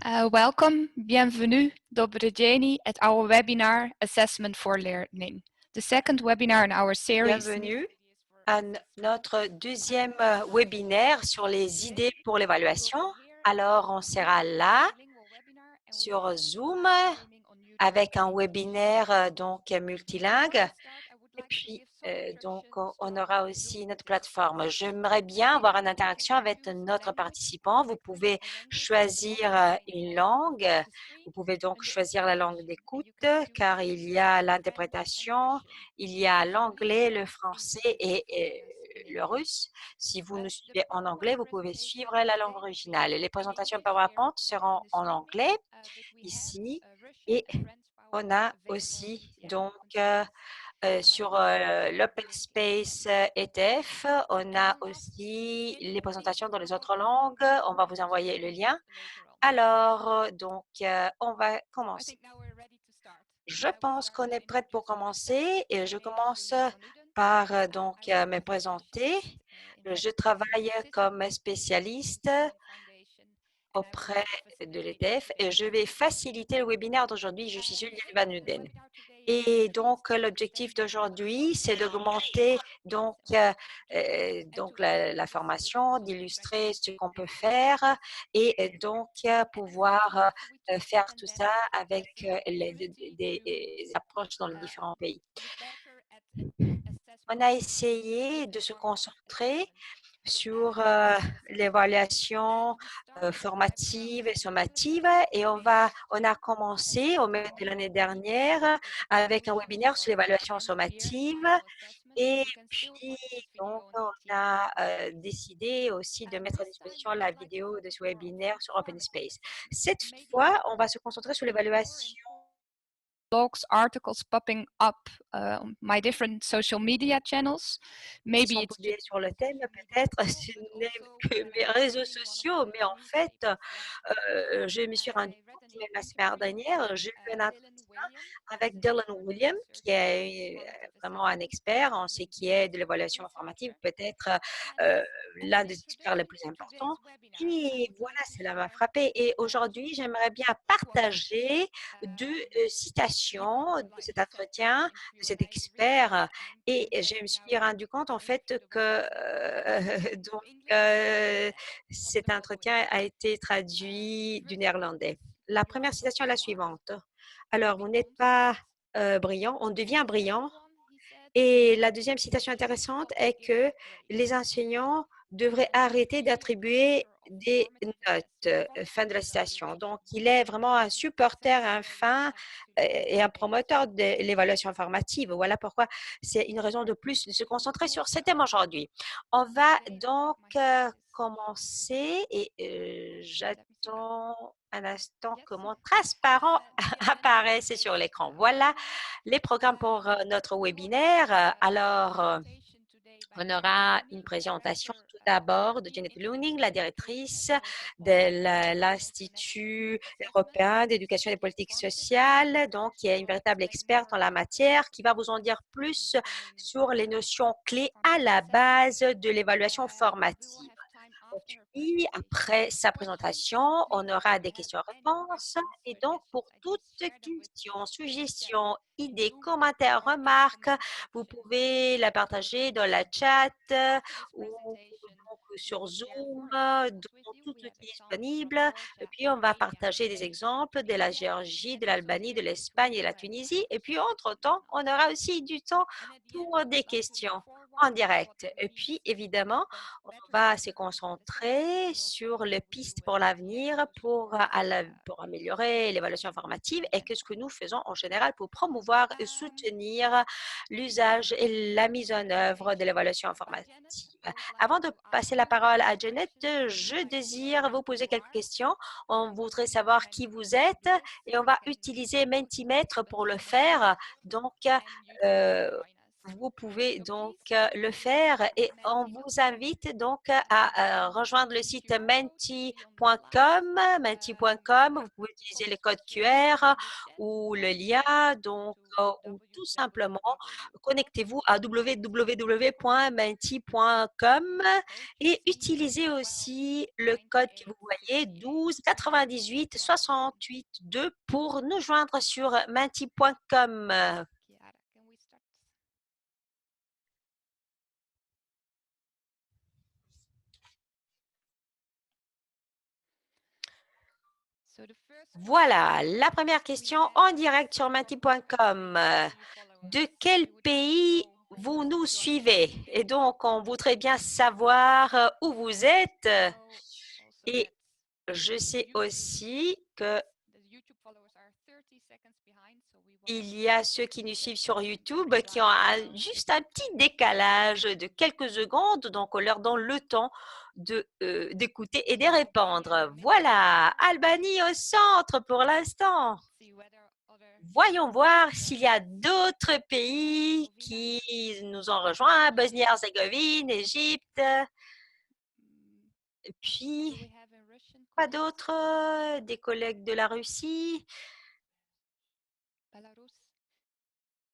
Welcome, bienvenue, добрый день at our webinar Assessment for Learning. The second webinar in our series. Bienvenue à notre deuxième webinaire sur les idées pour l'évaluation. Alors, on sera là sur Zoom avec un webinaire donc multilingue. Et puis, donc, on aura aussi notre plateforme. J'aimerais bien avoir une interaction avec notre participant. Vous pouvez choisir une langue. Vous pouvez donc choisir la langue d'écoute car il y a l'interprétation, il y a l'anglais, le français et le russe. Si vous nous suivez en anglais, vous pouvez suivre la langue originale. Les présentations PowerPoint seront en anglais ici et on a aussi donc sur l'Open Space ETF, on a aussi les présentations dans les autres langues. On va vous envoyer le lien. Alors, donc, on va commencer. Je pense qu'on est prête pour commencer et je commence par donc me présenter. Je travaille comme spécialiste auprès de l'ETF et je vais faciliter le webinaire d'aujourd'hui. Je suis Juliette Van Uden. Et donc, l'objectif d'aujourd'hui, c'est d'augmenter donc la formation, d'illustrer ce qu'on peut faire et donc pouvoir faire tout ça avec des approches dans les différents pays. On a essayé de se concentrer sur l'évaluation formative et sommative et on a commencé au milieu de l'année dernière avec un webinaire sur l'évaluation sommative et puis donc on a décidé aussi de mettre à disposition la vidéo de ce webinaire sur Open Space. Cette fois, on va se concentrer sur l'évaluation blogs, articles popping up my different social media channels. Maybe sont publiés sur le thème, peut-être ce n'est que mes réseaux sociaux, mais en fait, je me suis rendu compte que même la semaine dernière, j'ai eu un entretien avec Dylan Williams, qui est vraiment un expert en ce qui est de l'évaluation informative, peut-être l'un des experts les plus importants. Et voilà, cela m'a frappé. Et aujourd'hui, j'aimerais bien partager deux citations de cet entretien, de cet expert. Et je me suis rendu compte en fait que donc, cet entretien a été traduit du néerlandais. La première citation est la suivante. Alors, vous n'êtes pas brillant, on devient brillant. Et la deuxième citation intéressante est que les enseignants devraient arrêter d'attribuer des notes. Fin de la citation. Donc, il est vraiment un supporter, un fan et un promoteur de l'évaluation formative. Voilà pourquoi c'est une raison de plus de se concentrer sur ce thème aujourd'hui. On va donc commencer et j'attends un instant que mon transparent apparaisse sur l'écran. Voilà les programmes pour notre webinaire. Alors, on aura une présentation tout d'abord de Janet Looning, la directrice de l'Institut européen d'éducation et des politiques sociales, donc qui est une véritable experte en la matière, qui va vous en dire plus sur les notions clés à la base de l'évaluation formative. Puis, après sa présentation, on aura des questions-réponses. Et donc, pour toutes questions, suggestions, idées, commentaires, remarques, vous pouvez la partager dans la chat ou donc sur Zoom, dont tout est disponible. Et puis, on va partager des exemples de la Géorgie, de l'Albanie, de l'Espagne et de la Tunisie. Et puis, entre-temps, on aura aussi du temps pour des questions en direct. Et puis, évidemment, on va se concentrer sur les pistes pour l'avenir pour améliorer l'évaluation formative et qu'est-ce que nous faisons en général pour promouvoir et soutenir l'usage et la mise en œuvre de l'évaluation formative. Avant de passer la parole à Janet, je désire vous poser quelques questions. On voudrait savoir qui vous êtes et on va utiliser Mentimeter pour le faire. Donc, vous pouvez donc le faire et on vous invite donc à rejoindre le site menti.com, menti.com. Vous pouvez utiliser le code QR ou le lien, donc, ou tout simplement connectez-vous à www.menti.com et utilisez aussi le code que vous voyez 12 98 68 2 pour nous joindre sur menti.com. Chiara, can we start? So the first Voilà, la première question en direct sur menti.com. De quel pays vous nous suivez? Et donc, on voudrait bien savoir où vous êtes. Et je sais aussi que il y a ceux qui nous suivent sur YouTube qui ont juste un petit décalage de quelques secondes, donc on leur donne le temps d'écouter et de répondre. Voilà, Albanie au centre pour l'instant. Voyons voir s'il y a d'autres pays qui nous ont rejoints, Bosnie-Herzégovine, Égypte, et puis pas d'autres, des collègues de la Russie,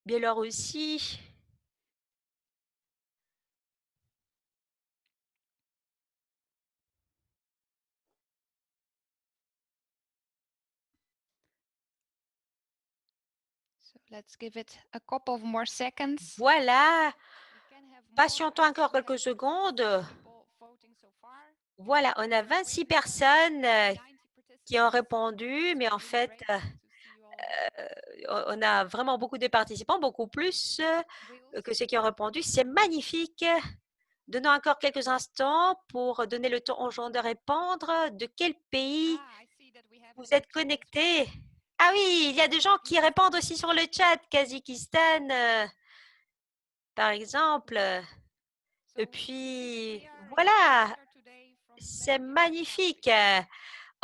Biélorussie. So let's give it a couple of more seconds. Voilà, We can have more, patientons encore we quelques have secondes. people voting so far. Voilà, on a 26 personnes qui ont répondu, mais en fait, on a vraiment beaucoup de participants, beaucoup plus que ceux qui ont répondu. C'est magnifique. Donnons encore quelques instants pour donner le temps aux gens de répondre. De quel pays vous êtes connectés? Ah oui, il y a des gens qui répondent aussi sur le chat. Kazakhstan, par exemple. Et puis, voilà, c'est magnifique.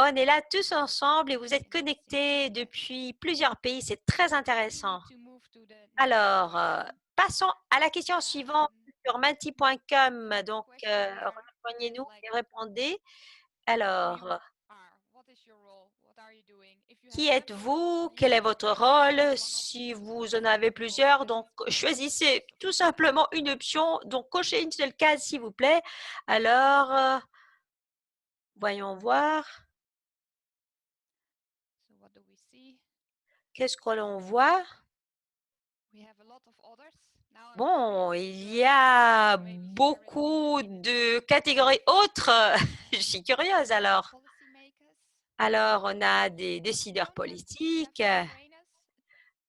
On est là tous ensemble et vous êtes connectés depuis plusieurs pays. C'est très intéressant. Alors, passons à la question suivante sur menti.com. Donc, rejoignez-nous et répondez. Alors, qui êtes-vous? Quel est votre rôle? Si vous en avez plusieurs, donc choisissez tout simplement une option. Donc, cochez une seule case, s'il vous plaît. Alors, voyons voir. Qu'est-ce que l'on voit? Bon, il y a beaucoup de catégories autres. Je suis curieuse alors. Alors, on a des décideurs politiques.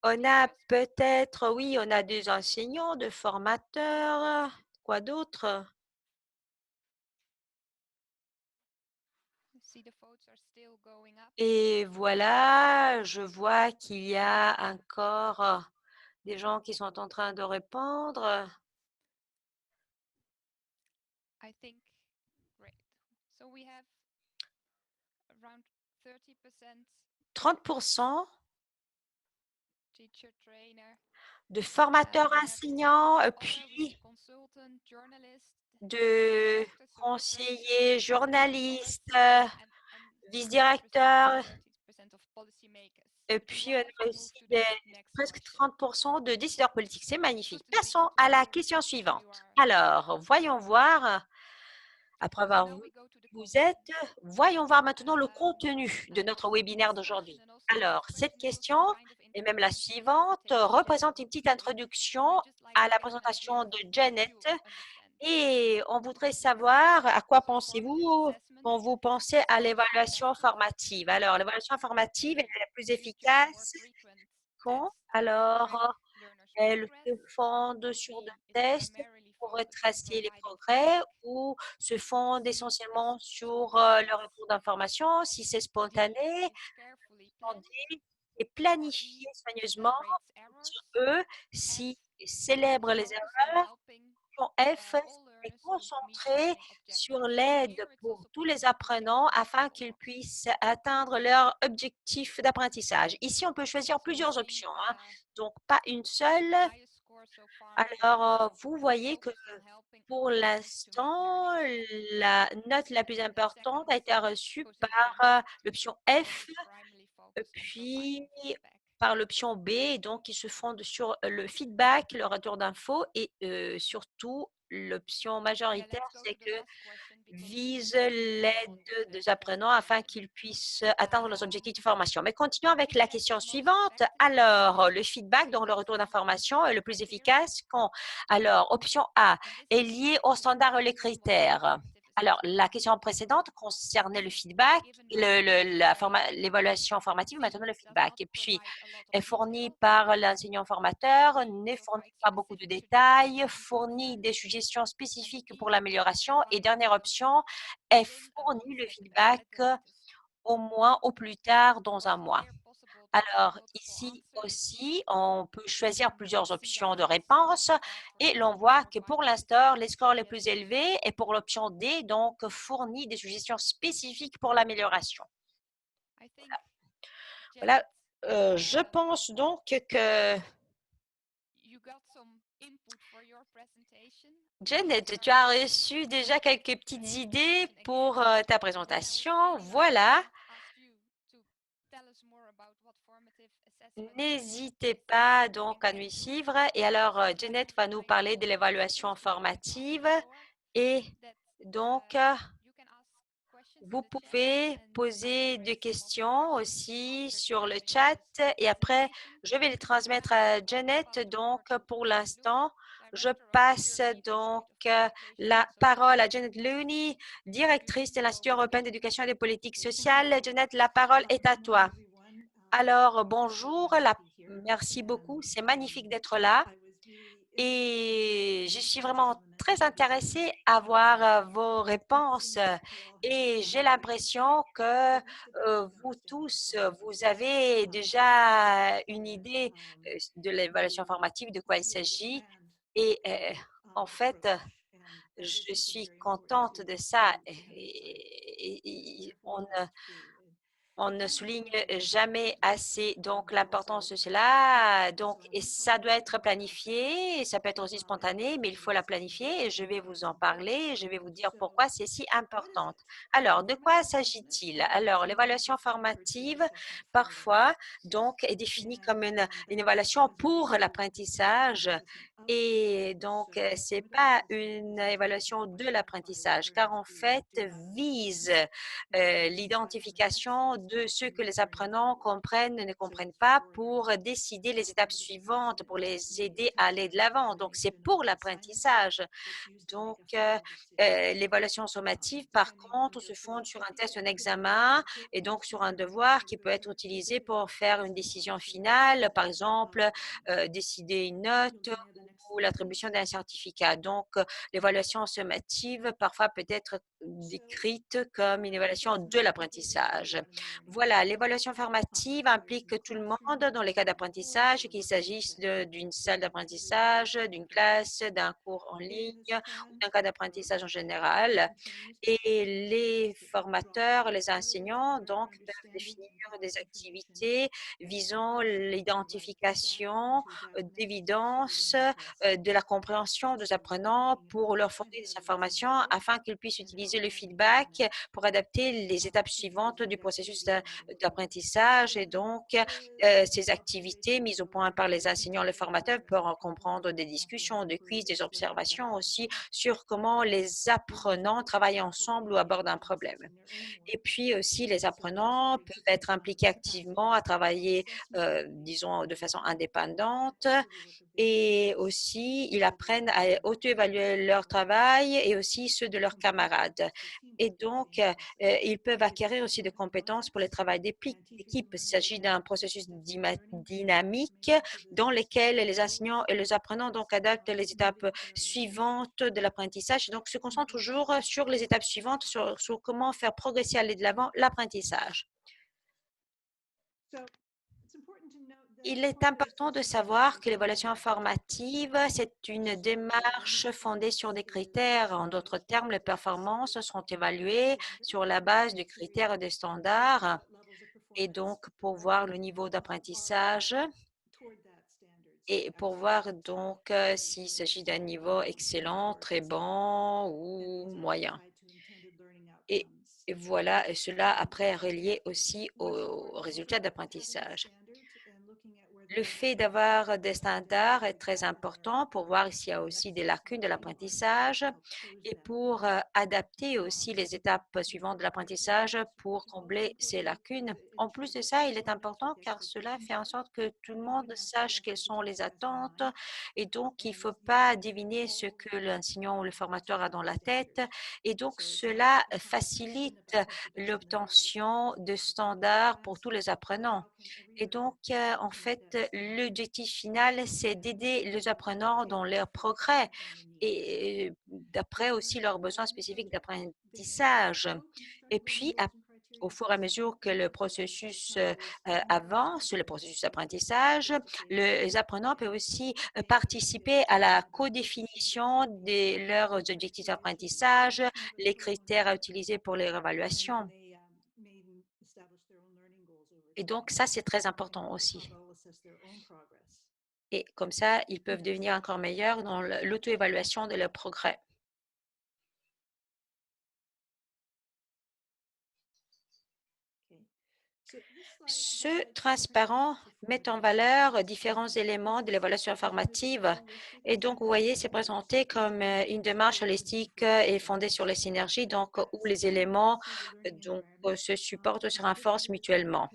On a peut-être, oui, on a des enseignants, des formateurs. Quoi d'autre? Et voilà, je vois qu'il y a encore des gens qui sont en train de répondre. 30% de formateurs enseignants, puis de conseillers, journalistes, vice-directeurs, et puis on a aussi presque 30% de décideurs politiques. C'est magnifique. Passons à la question suivante. Alors, voyons voir, après avoir vu qui vous êtes, voyons voir maintenant le contenu de notre webinaire d'aujourd'hui. Alors, cette question, et même la suivante, représente une petite introduction à la présentation de Janet. Et on voudrait savoir à quoi pensez-vous quand vous pensez à l'évaluation formative. Alors, l'évaluation formative est la plus efficace quand alors elle se fonde sur des tests pour retracer les progrès ou se fonde essentiellement sur le retour d'informations. Si c'est spontané, demander et planifier soigneusement sur eux si célèbre les erreurs. F est concentré sur l'aide pour tous les apprenants afin qu'ils puissent atteindre leur objectif d'apprentissage. Ici, on peut choisir plusieurs options, hein, donc pas une seule. Alors, vous voyez que pour l'instant, la note la plus importante a été reçue par l'option F, puis par l'option B. Donc, ils se fondent sur le feedback, le retour d'infos et surtout, l'option majoritaire, c'est que vise l'aide des apprenants afin qu'ils puissent atteindre leurs objectifs de formation. Mais continuons avec la question suivante. Alors, le feedback, donc le retour d'information, est le plus efficace quand? Alors, option A est liée aux standards et les critères. Alors, la question précédente concernait le feedback, l'évaluation formative, maintenant le feedback. Et puis, est fournie par l'enseignant formateur, ne fournit pas beaucoup de détails, fournit des suggestions spécifiques pour l'amélioration et dernière option, elle fournit le feedback au moins au plus tard dans un mois. Alors, ici aussi, on peut choisir plusieurs options de réponse et l'on voit que pour l'instant, les scores les plus élevés est pour l'option D, donc fournit des suggestions spécifiques pour l'amélioration. Voilà, je pense donc que Janet, tu as reçu déjà quelques petites idées pour ta présentation. Voilà. N'hésitez pas donc à nous suivre. Et alors, Janet va nous parler de l'évaluation formative. Et donc, vous pouvez poser des questions aussi sur le chat et après, je vais les transmettre à Janet. Donc, pour l'instant, je passe donc la parole à Janet Looney, directrice de l'Institut européen d'éducation et des politiques sociales. Janet, la parole est à toi. Alors, bonjour, merci beaucoup. C'est magnifique d'être là. Et je suis vraiment très intéressée à voir vos réponses et j'ai l'impression que vous tous, vous avez déjà une idée de l'évaluation formative, de quoi il s'agit. Et en fait, je suis contente de ça. On ne souligne jamais assez donc l'importance de cela. Donc, et ça doit être planifié, ça peut être aussi spontané, mais il faut la planifier et je vais vous en parler, je vais vous dire pourquoi c'est si important. Alors, de quoi s'agit-il? Alors, l'évaluation formative, parfois, donc, est définie comme une évaluation pour l'apprentissage. Et donc, c'est pas une évaluation de l'apprentissage, car en fait, vise l'identification de ce que les apprenants comprennent et ne comprennent pas pour décider les étapes suivantes, pour les aider à aller de l'avant. Donc, c'est pour l'apprentissage. Donc, l'évaluation sommative, par contre, se fonde sur un test, un examen et donc sur un devoir qui peut être utilisé pour faire une décision finale, par exemple, décider une note ou l'attribution d'un certificat. Donc, l'évaluation sommative, parfois peut être décrite comme une évaluation de l'apprentissage. Voilà, l'évaluation formative implique tout le monde dans les cas d'apprentissage, qu'il s'agisse d'une salle d'apprentissage, d'une classe, d'un cours en ligne ou d'un cas d'apprentissage en général. Et les formateurs, les enseignants, donc, peuvent définir des activités visant l'identification d'évidence de la compréhension des apprenants pour leur fournir des informations afin qu'ils puissent utiliser le feedback pour adapter les étapes suivantes du processus d'apprentissage. Et donc, ces activités mises au point par les enseignants, les formateurs peuvent comprendre des discussions, des quiz, des observations aussi sur comment les apprenants travaillent ensemble ou abordent un problème. Et puis aussi, les apprenants peuvent être impliqués activement à travailler, disons, de façon indépendante et aussi, ils apprennent à auto-évaluer leur travail et aussi ceux de leurs camarades. Et donc, ils peuvent acquérir aussi des compétences pour le travail d'équipe. Il s'agit d'un processus dynamique dans lequel les enseignants et les apprenants donc adaptent les étapes suivantes de l'apprentissage. Donc, se concentrent toujours sur les étapes suivantes, sur comment faire progresser, aller de l'avant l'apprentissage. Il est important de savoir que l'évaluation formative, c'est une démarche fondée sur des critères. En d'autres termes, les performances sont évaluées sur la base de critères et de standards. Et donc, pour voir le niveau d'apprentissage et pour voir donc s'il s'agit d'un niveau excellent, très bon ou moyen. Et et voilà, et cela après est relié aussi aux résultats d'apprentissage. Le fait d'avoir des standards est très important pour voir s'il y a aussi des lacunes de l'apprentissage et pour adapter aussi les étapes suivantes de l'apprentissage pour combler ces lacunes. En plus de ça, il est important car cela fait en sorte que tout le monde sache quelles sont les attentes et donc il ne faut pas deviner ce que l'enseignant ou le formateur a dans la tête et donc cela facilite l'obtention de standards pour tous les apprenants. Et donc, en fait, l'objectif final, c'est d'aider les apprenants dans leur progrès et d'après aussi leurs besoins spécifiques d'apprentissage. Et puis, au fur et à mesure que le processus avance, le processus d'apprentissage, les apprenants peuvent aussi participer à la codéfinition de leurs objectifs d'apprentissage, les critères à utiliser pour leur évaluation. Et donc, ça, c'est très important aussi. Et comme ça, ils peuvent devenir encore meilleurs dans l'auto-évaluation de leur progrès. Ce transparent met en valeur différents éléments de l'évaluation formative. Et donc, vous voyez, c'est présenté comme une démarche holistique et fondée sur les synergies, donc où les éléments se supportent, se renforcent mutuellement.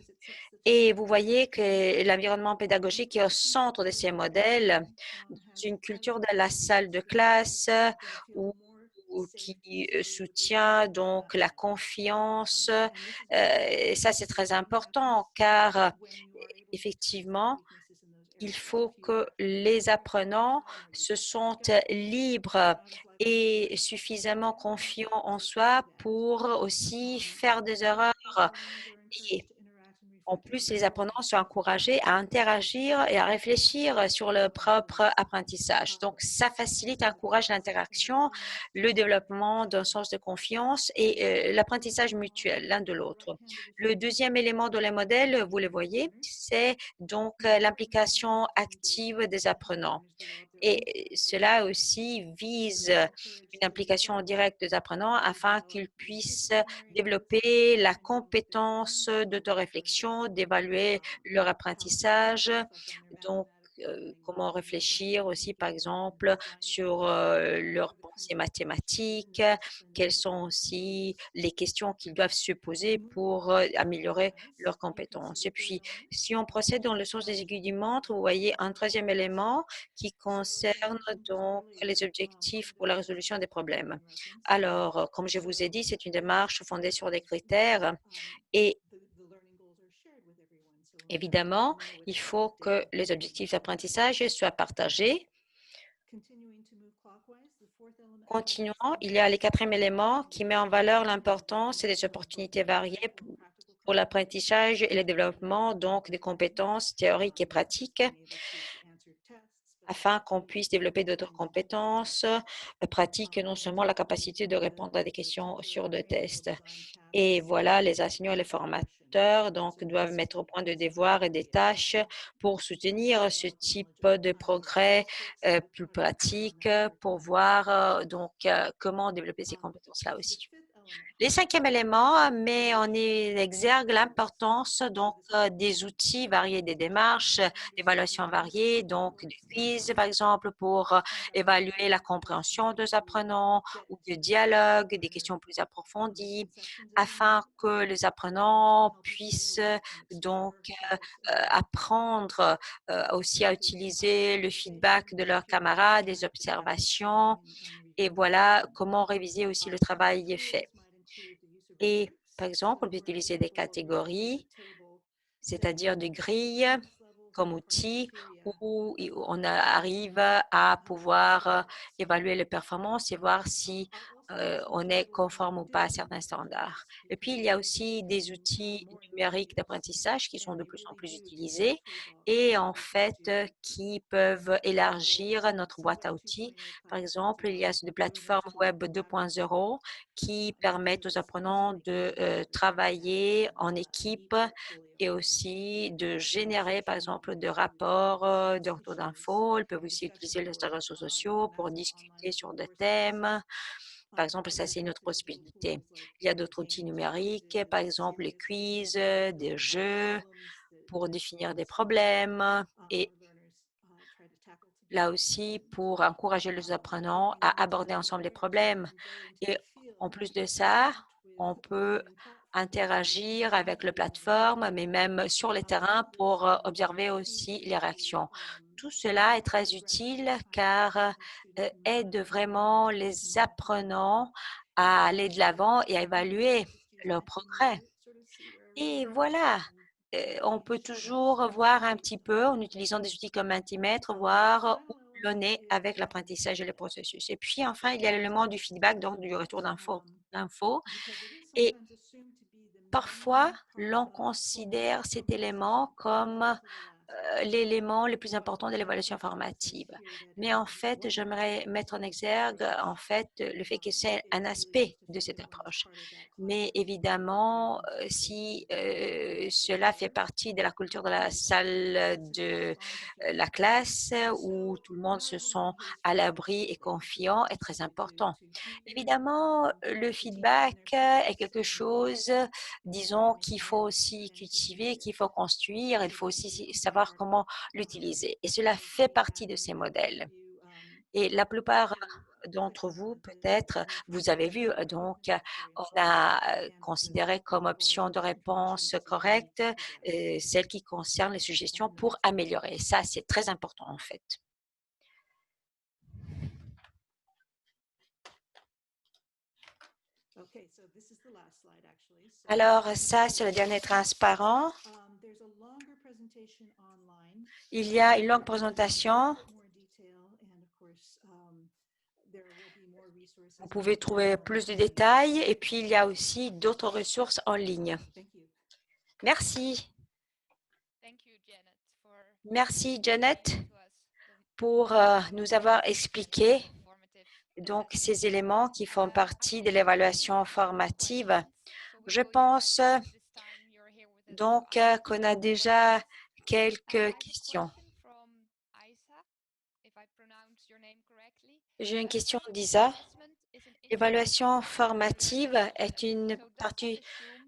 Et vous voyez que l'environnement pédagogique est au centre de ces modèles, dans une culture de la salle de classe ou qui soutient donc la confiance. Et ça, c'est très important car effectivement, il faut que les apprenants se sentent libres et suffisamment confiants en soi pour aussi faire des erreurs. Et en plus, les apprenants sont encouragés à interagir et à réfléchir sur leur propre apprentissage. Donc, ça facilite, encourage l'interaction, le développement d'un sens de confiance et l'apprentissage mutuel l'un de l'autre. Le deuxième élément de les modèles, vous le voyez, c'est donc l'implication active des apprenants. Et cela aussi vise une implication directe des apprenants afin qu'ils puissent développer la compétence d'autoréflexion, d'évaluer leur apprentissage. Donc, comment réfléchir aussi, par exemple, sur leurs pensées mathématiques, quelles sont aussi les questions qu'ils doivent se poser pour améliorer leurs compétences. Et puis, si on procède dans le sens des aiguilles du montre, vous voyez un troisième élément qui concerne donc les objectifs pour la résolution des problèmes. Alors, comme je vous ai dit, c'est une démarche fondée sur des critères et évidemment, il faut que les objectifs d'apprentissage soient partagés. Continuons, il y a le quatrième élément qui met en valeur l'importance des opportunités variées pour l'apprentissage et le développement donc des compétences théoriques et pratiques afin qu'on puisse développer d'autres compétences pratiques, non seulement la capacité de répondre à des questions sur des tests. Et voilà, les enseignants et les formateurs donc, doivent mettre au point de devoirs et des tâches pour soutenir ce type de progrès plus pratique pour voir comment développer ces compétences-là aussi. Le cinquième élément met en exergue l'importance donc des outils variés, des démarches d'évaluation variées, donc des quiz par exemple pour évaluer la compréhension des apprenants ou des dialogues, des questions plus approfondies, afin que les apprenants puissent donc apprendre aussi à utiliser le feedback de leurs camarades, des observations, et voilà comment réviser aussi le travail fait. Et par exemple, on peut utiliser des catégories, c'est-à-dire des grilles comme outil où on arrive à pouvoir évaluer les performances et voir si on est conforme ou pas à certains standards. Et puis, il y a aussi des outils numériques d'apprentissage qui sont de plus en plus utilisés et en fait, qui peuvent élargir notre boîte à outils. Par exemple, il y a des plateformes web 2.0 qui permettent aux apprenants de travailler en équipe et aussi de générer, par exemple, de rapports, de retours d'infos. Ils peuvent aussi utiliser les réseaux sociaux pour discuter sur des thèmes. Par exemple, ça, c'est une autre possibilité. Il y a d'autres outils numériques, par exemple les quiz, des jeux pour définir des problèmes et là aussi pour encourager les apprenants à aborder ensemble les problèmes. Et en plus de ça, on peut interagir avec la plateforme, mais même sur le terrain pour observer aussi les réactions. Tout cela est très utile car aide vraiment les apprenants à aller de l'avant et à évaluer leur progrès. Et voilà, on peut toujours voir un petit peu en utilisant des outils comme Mentimeter, voir où l'on est avec l'apprentissage et le processus. Et puis enfin, il y a l'élément du feedback, donc du retour d'infos. Et parfois, l'on considère cet élément comme l'élément le plus important de l'évaluation formative. Mais en fait, j'aimerais mettre en exergue en fait le fait que c'est un aspect de cette approche. Mais évidemment, si cela fait partie de la culture de la salle de la classe où tout le monde se sent à l'abri et confiant est très important. Évidemment, le feedback est quelque chose, disons, qu'il faut aussi cultiver, qu'il faut construire. Il faut aussi savoir comment l'utiliser. Et cela fait partie de ces modèles. Et la plupart d'entre vous, peut-être, vous avez vu, donc, on a considéré comme option de réponse correcte celle qui concerne les suggestions pour améliorer. Ça, c'est très important, en fait. Alors, ça, c'est le dernier transparent. Il y a une longue présentation. Vous pouvez trouver plus de détails et puis il y a aussi d'autres ressources en ligne. Merci. Merci, Janet, pour nous avoir expliqué donc ces éléments qui font partie de l'évaluation formative. Je pense donc qu'on a déjà quelques questions. J'ai une question d'Isa. L'évaluation formative est une partie,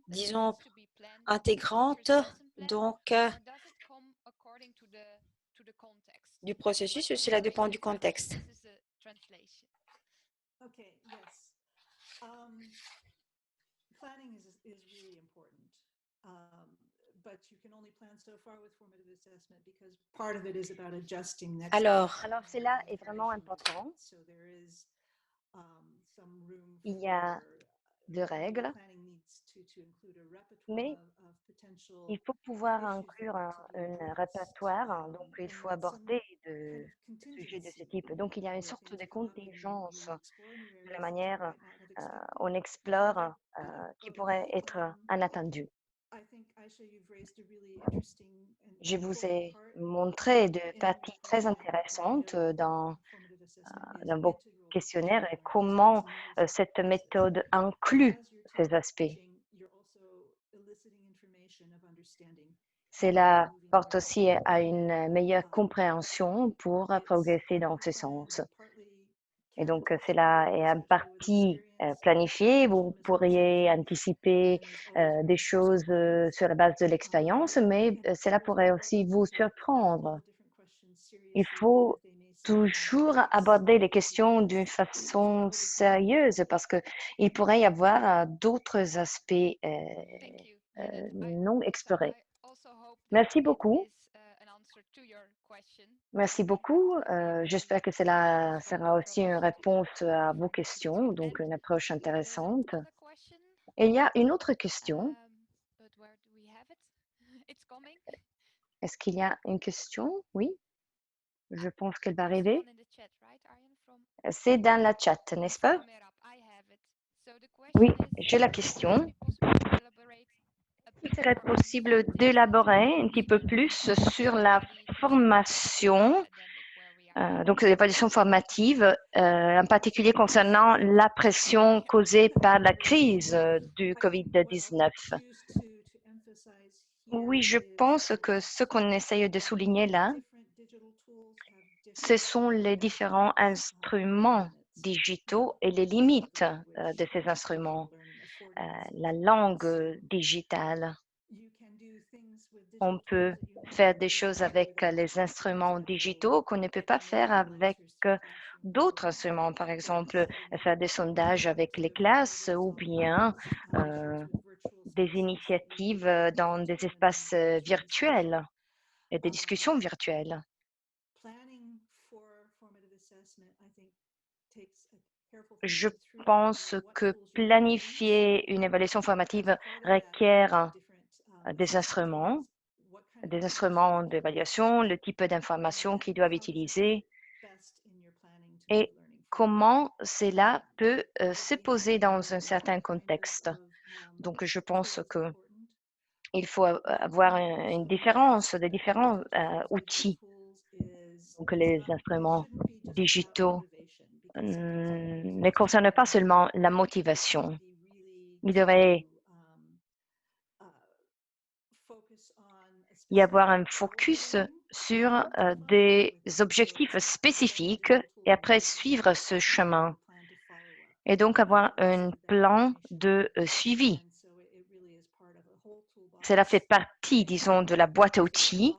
disons, intégrante donc du processus, cela dépend du contexte. Alors, cela est vraiment important. Il y a de règles, mais il faut pouvoir inclure un répertoire, donc il faut aborder de sujets de ce type. Donc il y a une sorte de contingence de la manière on explore qui pourrait être inattendu. Je vous ai montré de parties très intéressantes dans vos questionnaires et comment cette méthode inclut ces aspects. Cela porte aussi à une meilleure compréhension pour progresser dans ce sens. Et donc, cela est en partie planifié. Vous pourriez anticiper des choses sur la base de l'expérience, mais cela pourrait aussi vous surprendre. Il faut toujours aborder les questions d'une façon sérieuse parce qu'il pourrait y avoir d'autres aspects non explorés. Merci beaucoup. Merci beaucoup. J'espère que cela sera aussi une réponse à vos questions, donc une approche intéressante. Et il y a une autre question. Est-ce qu'il y a une question? Oui, je pense qu'elle va arriver. C'est dans la chat, n'est-ce pas? Oui, j'ai la question. Il serait possible d'élaborer un petit peu plus sur la formation, donc l'évaluation formative, en particulier concernant la pression causée par la crise du COVID-19. Oui, je pense que ce qu'on essaye de souligner là, ce sont les différents instruments digitaux et les limites de ces instruments. La langue digitale. On peut faire des choses avec les instruments digitaux qu'on ne peut pas faire avec d'autres instruments, par exemple faire des sondages avec les classes ou bien des initiatives dans des espaces virtuels et des discussions virtuelles. Je pense que planifier une évaluation formative requiert des instruments d'évaluation, le type d'informations qu'ils doivent utiliser et comment cela peut se poser dans un certain contexte. Donc, je pense qu'il faut avoir une différence de différents outils. Donc, les instruments digitaux ne concernent pas seulement la motivation. Il devrait y avoir un focus sur des objectifs spécifiques et après suivre ce chemin et donc avoir un plan de suivi. Cela fait partie, disons, de la boîte à outils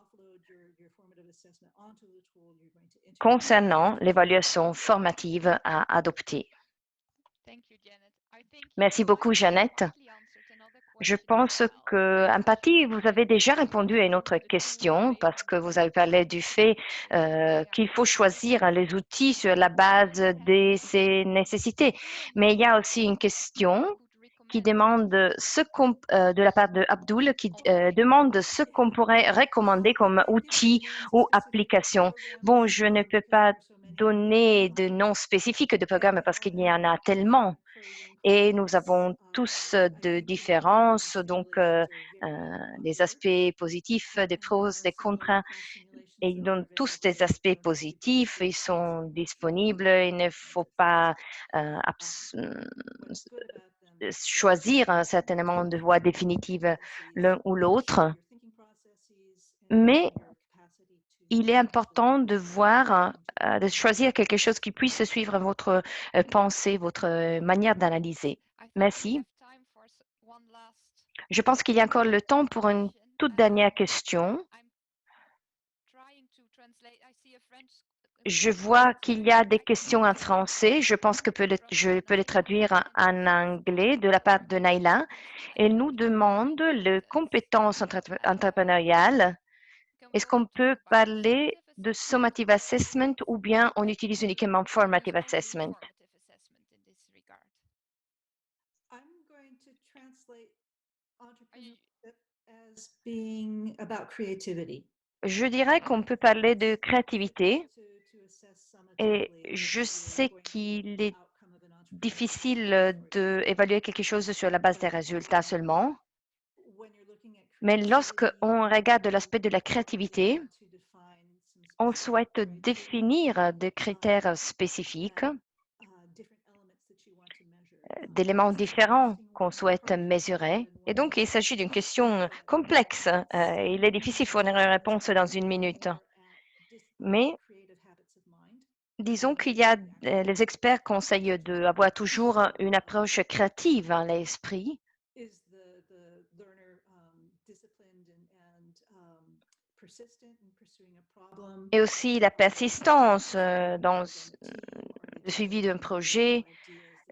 concernant l'évaluation formative à adopter. Merci beaucoup, Jeannette. Je pense qu'en partie, vous avez déjà répondu à une autre question parce que vous avez parlé du fait qu'il faut choisir les outils sur la base de ses nécessités. Mais il y a aussi une question qui demande de la part de Abdul, qui demande ce qu'on pourrait recommander comme outil ou application. Bon, je ne peux pas donner de nom spécifique de programme parce qu'il y en a tellement. Et nous avons tous de différences, donc des aspects positifs, des pros, des contraintes. Et ils ont tous des aspects positifs, ils sont disponibles, il ne faut pas choisir certainement de voie définitive l'un ou l'autre. Mais il est important de voir, de choisir quelque chose qui puisse suivre votre pensée, votre manière d'analyser. Merci. Je pense qu'il y a encore le temps pour une toute dernière question. Je vois qu'il y a des questions en français. Je pense que je peux les traduire en anglais de la part de Naila. Elle nous demande les compétences entrepreneuriales. Est-ce qu'on peut parler de summative assessment ou bien on utilise uniquement formative assessment? Je dirais qu'on peut parler de créativité et je sais qu'il est difficile d'évaluer quelque chose sur la base des résultats seulement, mais lorsque on regarde l'aspect de la créativité, on souhaite définir des critères spécifiques, d'éléments différents qu'on souhaite mesurer. Et donc, il s'agit d'une question complexe. Il est difficile de fournir une réponse dans une minute. Mais disons qu'il y a les experts conseillent d'avoir toujours une approche créative à l'esprit. Et aussi la persistance dans le suivi d'un projet,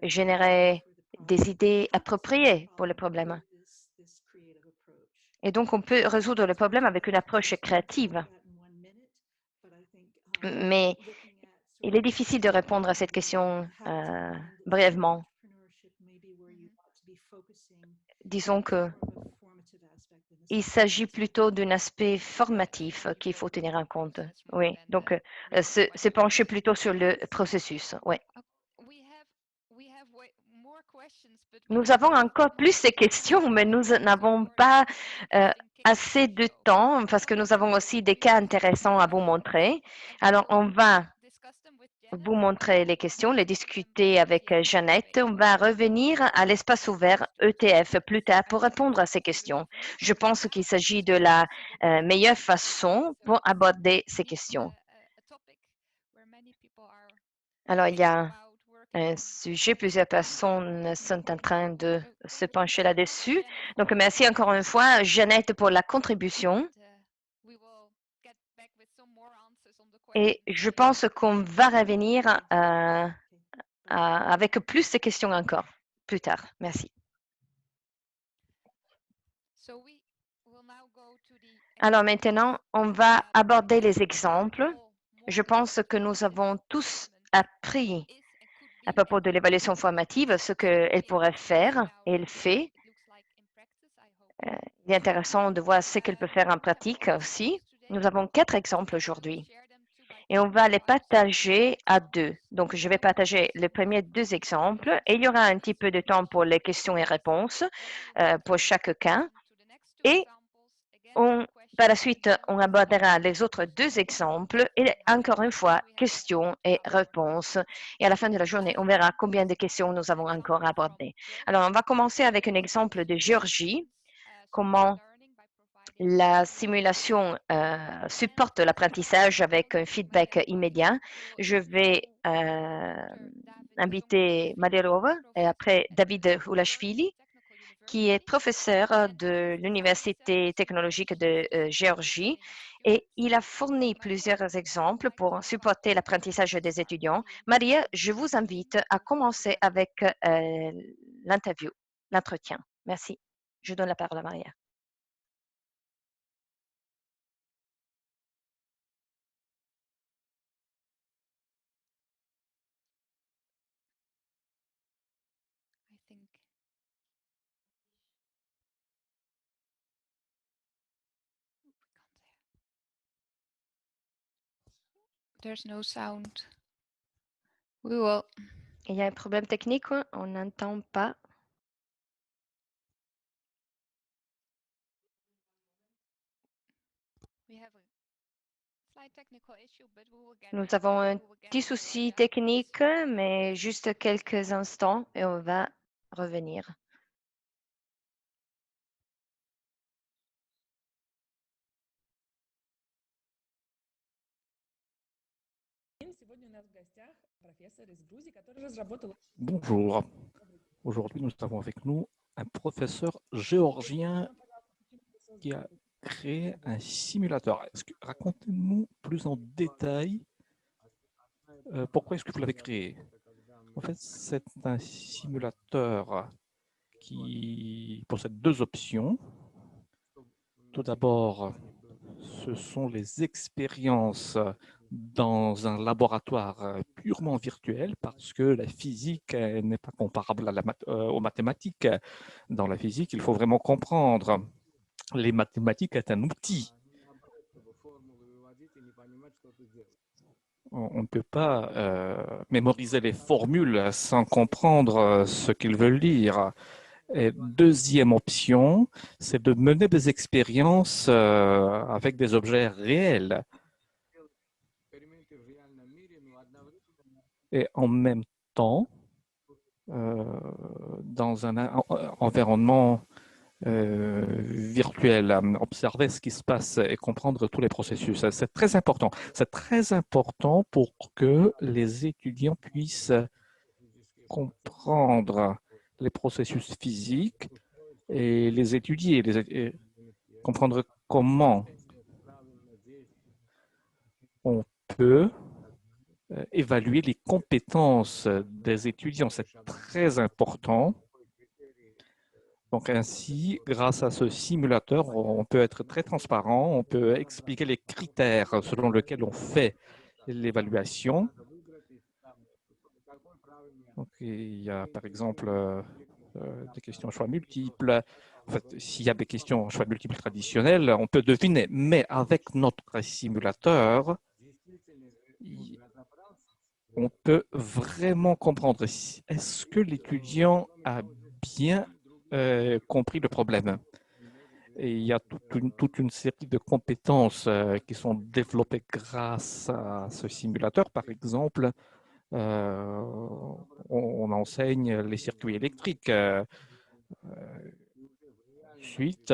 générer des idées appropriées pour le problème. Et donc, on peut résoudre le problème avec une approche créative. Mais il est difficile de répondre à cette question brièvement. Disons que il s'agit plutôt d'un aspect formatif qu'il faut tenir en compte. Oui, donc se pencher plutôt sur le processus. Oui. Nous avons encore plus de questions, mais nous n'avons pas assez de temps parce que nous avons aussi des cas intéressants à vous montrer. Alors, on va vous montrer les questions, les discuter avec Jeannette. On va revenir à l'espace ouvert ETF plus tard pour répondre à ces questions. Je pense qu'il s'agit de la meilleure façon pour aborder ces questions. Alors, il y a un sujet, plusieurs personnes sont en train de se pencher là-dessus. Donc, merci encore une fois, Jeannette, pour la contribution. Et je pense qu'on va revenir avec plus de questions encore plus tard. Merci. Alors maintenant, on va aborder les exemples. Je pense que nous avons tous appris à propos de l'évaluation formative ce qu'elle pourrait faire et elle fait. Il est intéressant de voir ce qu'elle peut faire en pratique aussi. Nous avons 4 exemples aujourd'hui et on va les partager à 2. Donc, je vais partager les premiers 2 exemples et il y aura un petit peu de temps pour les questions et réponses pour chaque cas. Et par la suite, on abordera les autres 2 exemples et encore une fois, questions et réponses. Et à la fin de la journée, on verra combien de questions nous avons encore abordées. Alors, on va commencer avec un exemple de Géorgie, comment la simulation supporte l'apprentissage avec un feedback immédiat. Je vais inviter Maderova et après David Hulashvili, qui est professeur de l'Université technologique de Géorgie. Et il a fourni plusieurs exemples pour supporter l'apprentissage des étudiants. Maria, je vous invite à commencer avec l'interview, l'entretien. Merci. Je donne la parole à Maria. There's no sound. We will. Il y a un problème technique, on n'entend pas. Nous avons un petit souci technique, mais juste quelques instants et on va revenir. Bonjour. Aujourd'hui, nous avons avec nous un professeur géorgien qui a créé un simulateur. Racontez-nous plus en détail pourquoi est-ce que vous l'avez créé. En fait, c'est un simulateur qui possède 2 options. Tout d'abord, ce sont les expériences dans un laboratoire purement virtuel parce que la physique n'est pas comparable aux mathématiques. Dans la physique, il faut vraiment comprendre. Les mathématiques est un outil. On ne peut pas mémoriser les formules sans comprendre ce qu'ils veulent dire. Et deuxième option, c'est de mener des expériences avec des objets réels. Et en même temps, dans un environnement virtuel, observer ce qui se passe et comprendre tous les processus. C'est très important. C'est très important pour que les étudiants puissent comprendre les processus physiques et les étudier, et comprendre comment on peut évaluer les compétences des étudiants. C'est très important. Donc ainsi, grâce à ce simulateur, on peut être très transparent, on peut expliquer les critères selon lesquels on fait l'évaluation. Donc il y a par exemple des questions à choix multiples. En fait, s'il y a des questions à choix multiples traditionnelles, on peut deviner. Mais avec notre simulateur, on peut vraiment comprendre. Est-ce que l'étudiant a bien compris le problème? Et il y a toute une série de compétences qui sont développées grâce à ce simulateur. Par exemple, on enseigne les circuits électriques. Ensuite,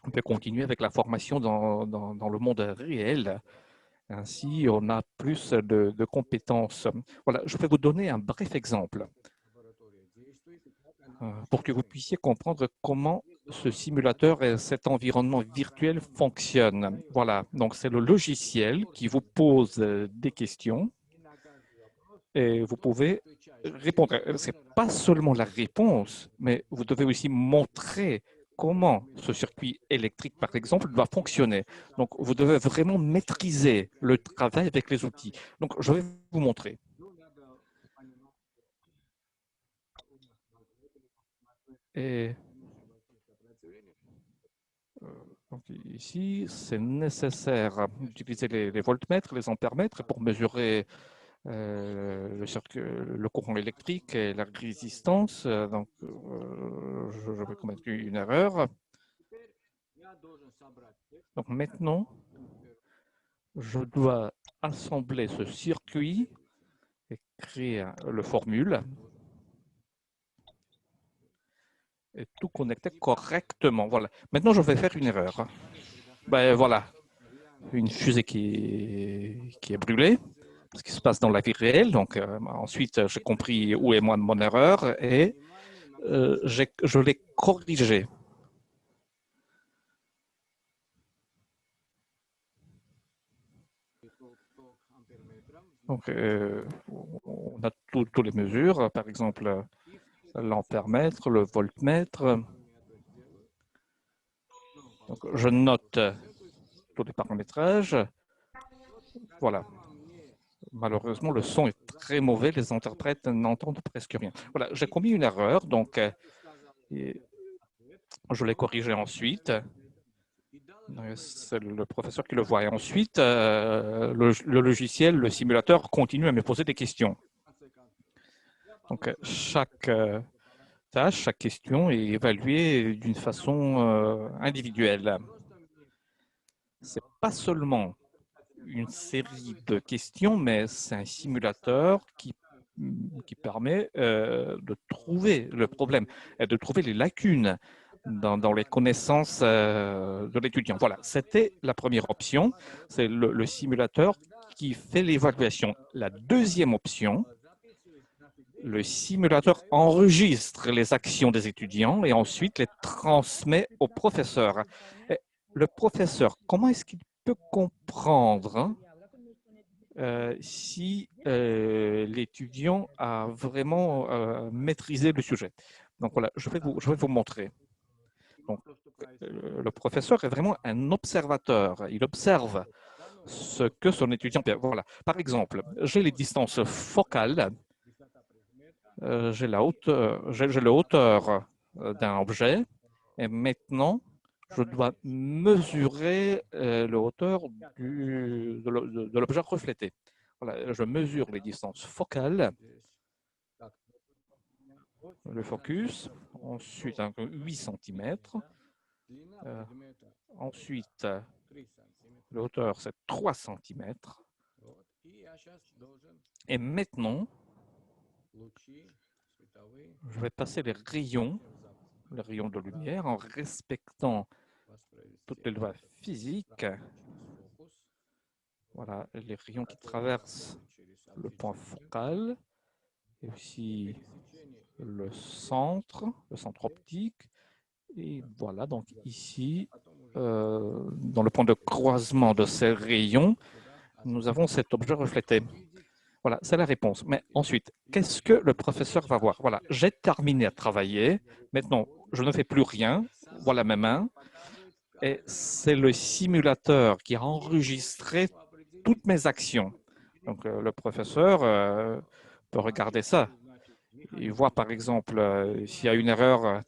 on peut continuer avec la formation dans le monde réel. Ainsi, on a plus de compétences. Voilà, je vais vous donner un bref exemple pour que vous puissiez comprendre comment ce simulateur et cet environnement virtuel fonctionnent. Voilà, donc c'est le logiciel qui vous pose des questions et vous pouvez répondre. Ce n'est pas seulement la réponse, mais vous devez aussi montrer comment ce circuit électrique, par exemple, doit fonctionner. Donc, vous devez vraiment maîtriser le travail avec les outils. Donc, je vais vous montrer. Et donc ici, c'est nécessaire d'utiliser les voltmètres, les ampèremètres pour mesurer le courant électrique et la résistance. Donc, je vais commettre une erreur. Donc maintenant, je dois assembler ce circuit et créer le formule et tout connecter correctement. Voilà. Maintenant, je vais faire une erreur. Ben voilà, une fusée qui est brûlée, ce qui se passe dans la vie réelle. Donc ensuite, j'ai compris où est mon erreur et je l'ai corrigée. Donc, on a toutes les mesures, par exemple l'ampèremètre, le voltmètre. Donc, je note tous les paramétrages. Voilà. Malheureusement, le son est très mauvais. Les interprètes n'entendent presque rien. Voilà, j'ai commis une erreur, donc je l'ai corrigée ensuite. C'est le professeur qui le voit. Et ensuite, le logiciel, le simulateur continue à me poser des questions. Donc, chaque tâche, chaque question est évaluée d'une façon individuelle. Ce n'est pas seulement une série de questions, mais c'est un simulateur qui permet de trouver le problème et de trouver les lacunes dans les connaissances de l'étudiant. Voilà, c'était la première option, c'est le simulateur qui fait l'évaluation. La deuxième option, le simulateur enregistre les actions des étudiants et ensuite les transmet au professeur. Et le professeur, comment est-ce qu'il peut comprendre si l'étudiant a vraiment maîtrisé le sujet? Donc voilà, je vais vous montrer. Donc, le professeur est vraiment un observateur. Il observe ce que son étudiant fait. Voilà. Par exemple, j'ai les distances focales, j'ai la hauteur d'un objet, et maintenant, je dois mesurer la hauteur de l'objet reflété. Voilà, je mesure les distances focales, le focus, ensuite 8 cm. Ensuite, la hauteur, c'est 3 cm. Et maintenant, je vais passer les rayons de lumière en respectant toutes les lois physiques. Voilà, les rayons qui traversent le point focal et aussi le centre optique. Et voilà, donc ici, dans le point de croisement de ces rayons, nous avons cet objet reflété. Voilà, c'est la réponse. Mais ensuite, qu'est-ce que le professeur va voir? Voilà, j'ai terminé à travailler. Maintenant, je ne fais plus rien. Voilà mes mains. Et c'est le simulateur qui a enregistré toutes mes actions. Donc, le professeur peut regarder ça. Il voit, par exemple, s'il y a une erreur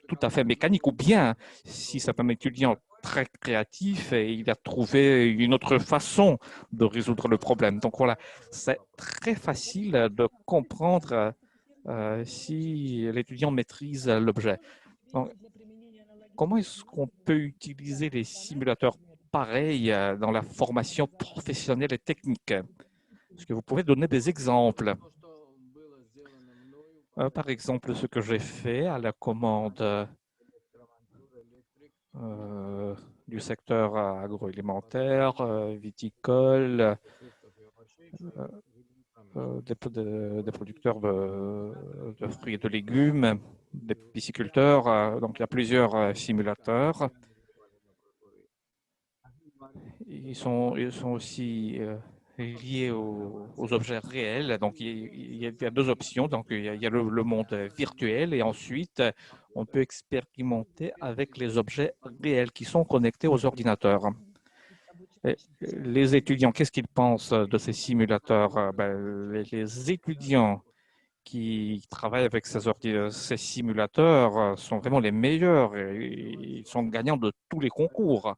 tout à fait mécanique ou bien si c'est un étudiant très créatif et il a trouvé une autre façon de résoudre le problème. Donc voilà, c'est très facile de comprendre si l'étudiant maîtrise l'objet. Donc, comment est-ce qu'on peut utiliser les simulateurs pareils dans la formation professionnelle et technique? Est-ce que vous pouvez donner des exemples? Par exemple, ce que j'ai fait à la commande du secteur agroalimentaire, viticole, des producteurs de fruits et de légumes, des pisciculteurs. Donc, il y a plusieurs simulateurs. Ils sont aussi liés aux objets réels. Donc, il y a deux options. Donc, il y a le monde virtuel et ensuite, on peut expérimenter avec les objets réels qui sont connectés aux ordinateurs. Et les étudiants, qu'est-ce qu'ils pensent de ces simulateurs? Les étudiants qui travaillent avec ces simulateurs sont vraiment les meilleurs et ils sont gagnants de tous les concours.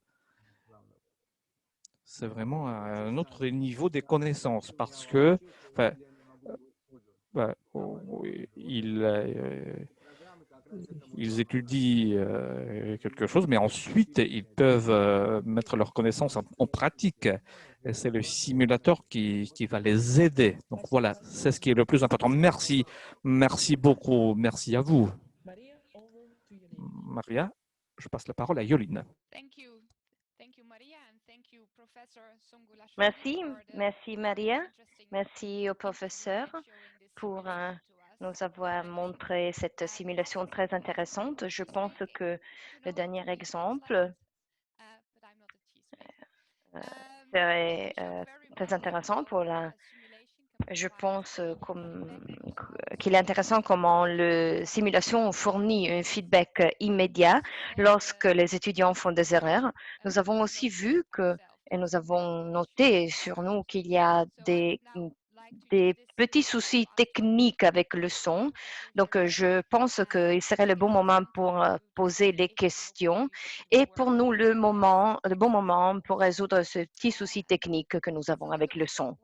C'est vraiment un autre niveau des connaissances parce que ils étudient quelque chose, mais ensuite ils peuvent mettre leurs connaissances en pratique. Et c'est le simulateur qui va les aider. Donc voilà, c'est ce qui est le plus important. Merci, merci beaucoup, merci à vous. Maria, je passe la parole à Yoline. Merci, merci Maria, merci au professeur pour nous avoir montré cette simulation très intéressante. Je pense que le dernier exemple serait très intéressant pour la. Je pense qu'il est intéressant comment la simulation fournit un feedback immédiat lorsque les étudiants font des erreurs. Nous avons aussi vu et nous avons noté sur nous qu'il y a des petits soucis techniques avec le son. Donc, je pense qu'il serait le bon moment pour poser des questions et pour nous, le bon moment pour résoudre ce petit souci technique que nous avons avec le son.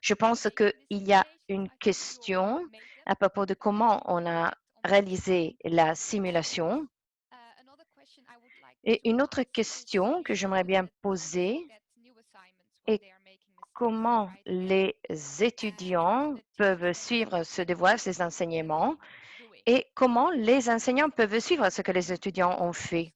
Je pense qu'il y a une question à propos de comment on a réalisé la simulation. Et une autre question que j'aimerais bien poser est comment les étudiants peuvent suivre ce devoir, ces enseignements, et comment les enseignants peuvent suivre ce que les étudiants ont fait.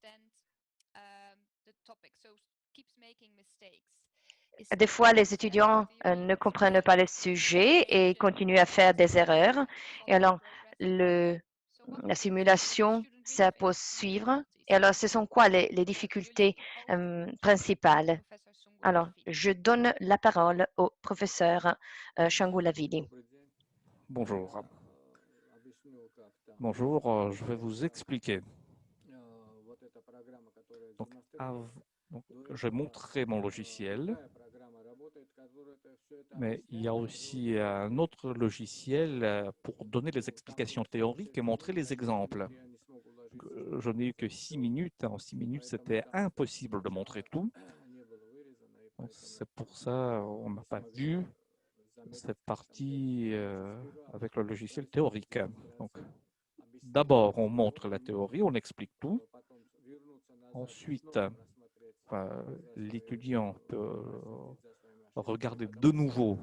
Des fois, les étudiants ne comprennent pas le sujet et continuent à faire des erreurs. Et alors, la simulation, ça peut suivre. Et alors, ce sont quoi les difficultés principales? Alors, je donne la parole au professeur Shangoulavidi. Bonjour. Bonjour, je vais vous expliquer. Donc, j'ai montré mon logiciel, mais il y a aussi un autre logiciel pour donner les explications théoriques et montrer les exemples. Je n'ai eu que 6 minutes. En 6 minutes, c'était impossible de montrer tout. C'est pour ça qu'on n'a pas vu cette partie avec le logiciel théorique. Donc, d'abord, on montre la théorie, on explique tout. Ensuite, l'étudiant peut regarder de nouveau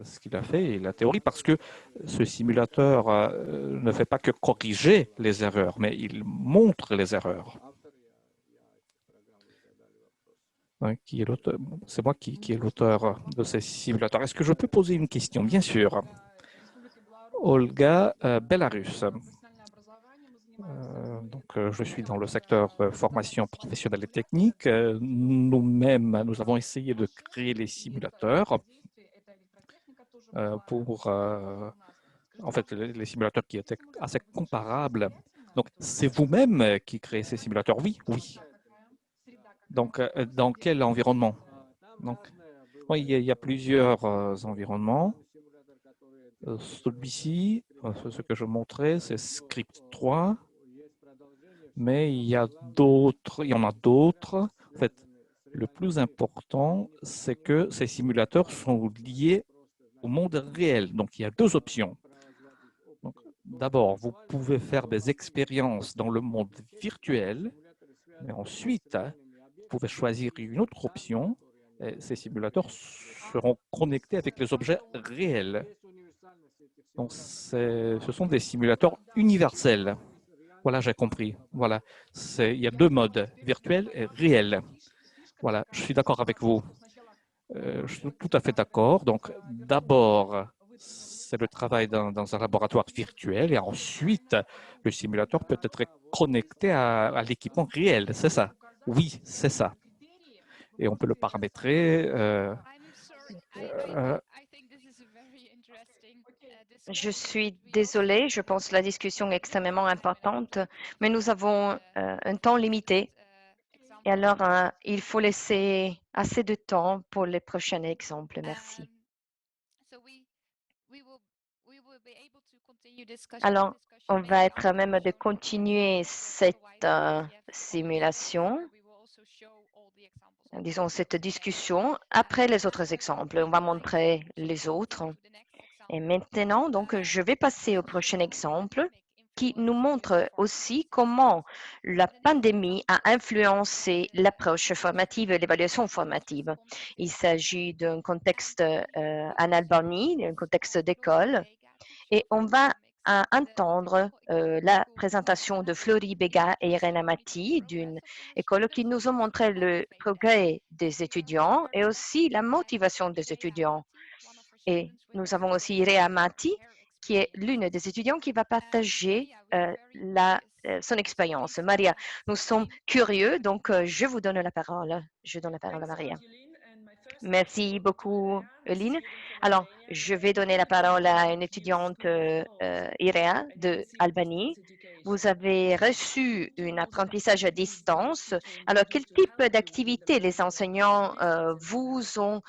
ce qu'il a fait et la théorie, parce que ce simulateur ne fait pas que corriger les erreurs, mais il montre les erreurs. C'est moi qui est l'auteur de ces simulateurs. Est-ce que je peux poser une question? Bien sûr. Olga, Belarus. Je suis dans le secteur formation professionnelle et technique. Nous-mêmes, nous avons essayé de créer les simulateurs en fait, les simulateurs qui étaient assez comparables. Donc, c'est vous-même qui créez ces simulateurs? Oui, oui. Donc, dans quel environnement? Donc, oui, il y a plusieurs environnements. Celui-ci, ce que je montrais, c'est Script 3. mais il y en a d'autres. En fait, le plus important, c'est que ces simulateurs sont liés au monde réel. Donc, il y a deux options. D'abord, vous pouvez faire des expériences dans le monde virtuel, mais ensuite, vous pouvez choisir une autre option. Et ces simulateurs seront connectés avec les objets réels. Donc, ce sont des simulateurs universels. Voilà, j'ai compris. Voilà, il y a deux modes, virtuel et réel. Voilà, je suis d'accord avec vous. Je suis tout à fait d'accord. Donc, d'abord, c'est le travail dans un laboratoire virtuel et ensuite, le simulateur peut être connecté à l'équipement réel. C'est ça. Oui, c'est ça. Et on peut le paramétrer. Je suis désolée, je pense que la discussion est extrêmement importante, mais nous avons un temps limité. Et alors, il faut laisser assez de temps pour les prochains exemples. Merci. Alors, on va être à même de continuer cette simulation, disons cette discussion, après les autres exemples. On va montrer les autres. Et maintenant, donc, je vais passer au prochain exemple qui nous montre aussi comment la pandémie a influencé l'approche formative et l'évaluation formative. Il s'agit d'un contexte en Albanie, un contexte d'école, et on va entendre la présentation de Florie Bega et Irène Amati d'une école qui nous ont montré le progrès des étudiants et aussi la motivation des étudiants. Et nous avons aussi Irea Amati, qui est l'une des étudiants qui va partager son expérience. Maria, nous sommes curieux, donc je vous donne la parole. Je donne la parole à Maria. Merci beaucoup, Eline. Alors, je vais donner la parole à une étudiante, Irea, de Albanie. Vous avez reçu un apprentissage à distance. Alors, quel type d'activité les enseignants vous ont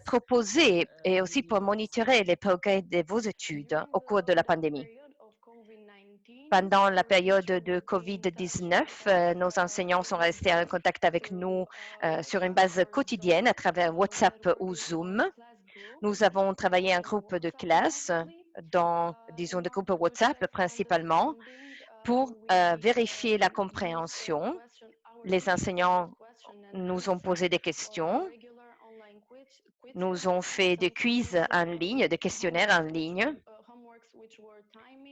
proposé et aussi pour monitorer les progrès de vos études au cours de la pandémie? Pendant la période de COVID-19, nos enseignants sont restés en contact avec nous sur une base quotidienne à travers WhatsApp ou Zoom. Nous avons travaillé en groupe de classe, dans, disons, des groupes WhatsApp principalement, pour vérifier la compréhension. Les enseignants nous ont posé des questions, nous ont fait des quiz en ligne, des questionnaires en ligne,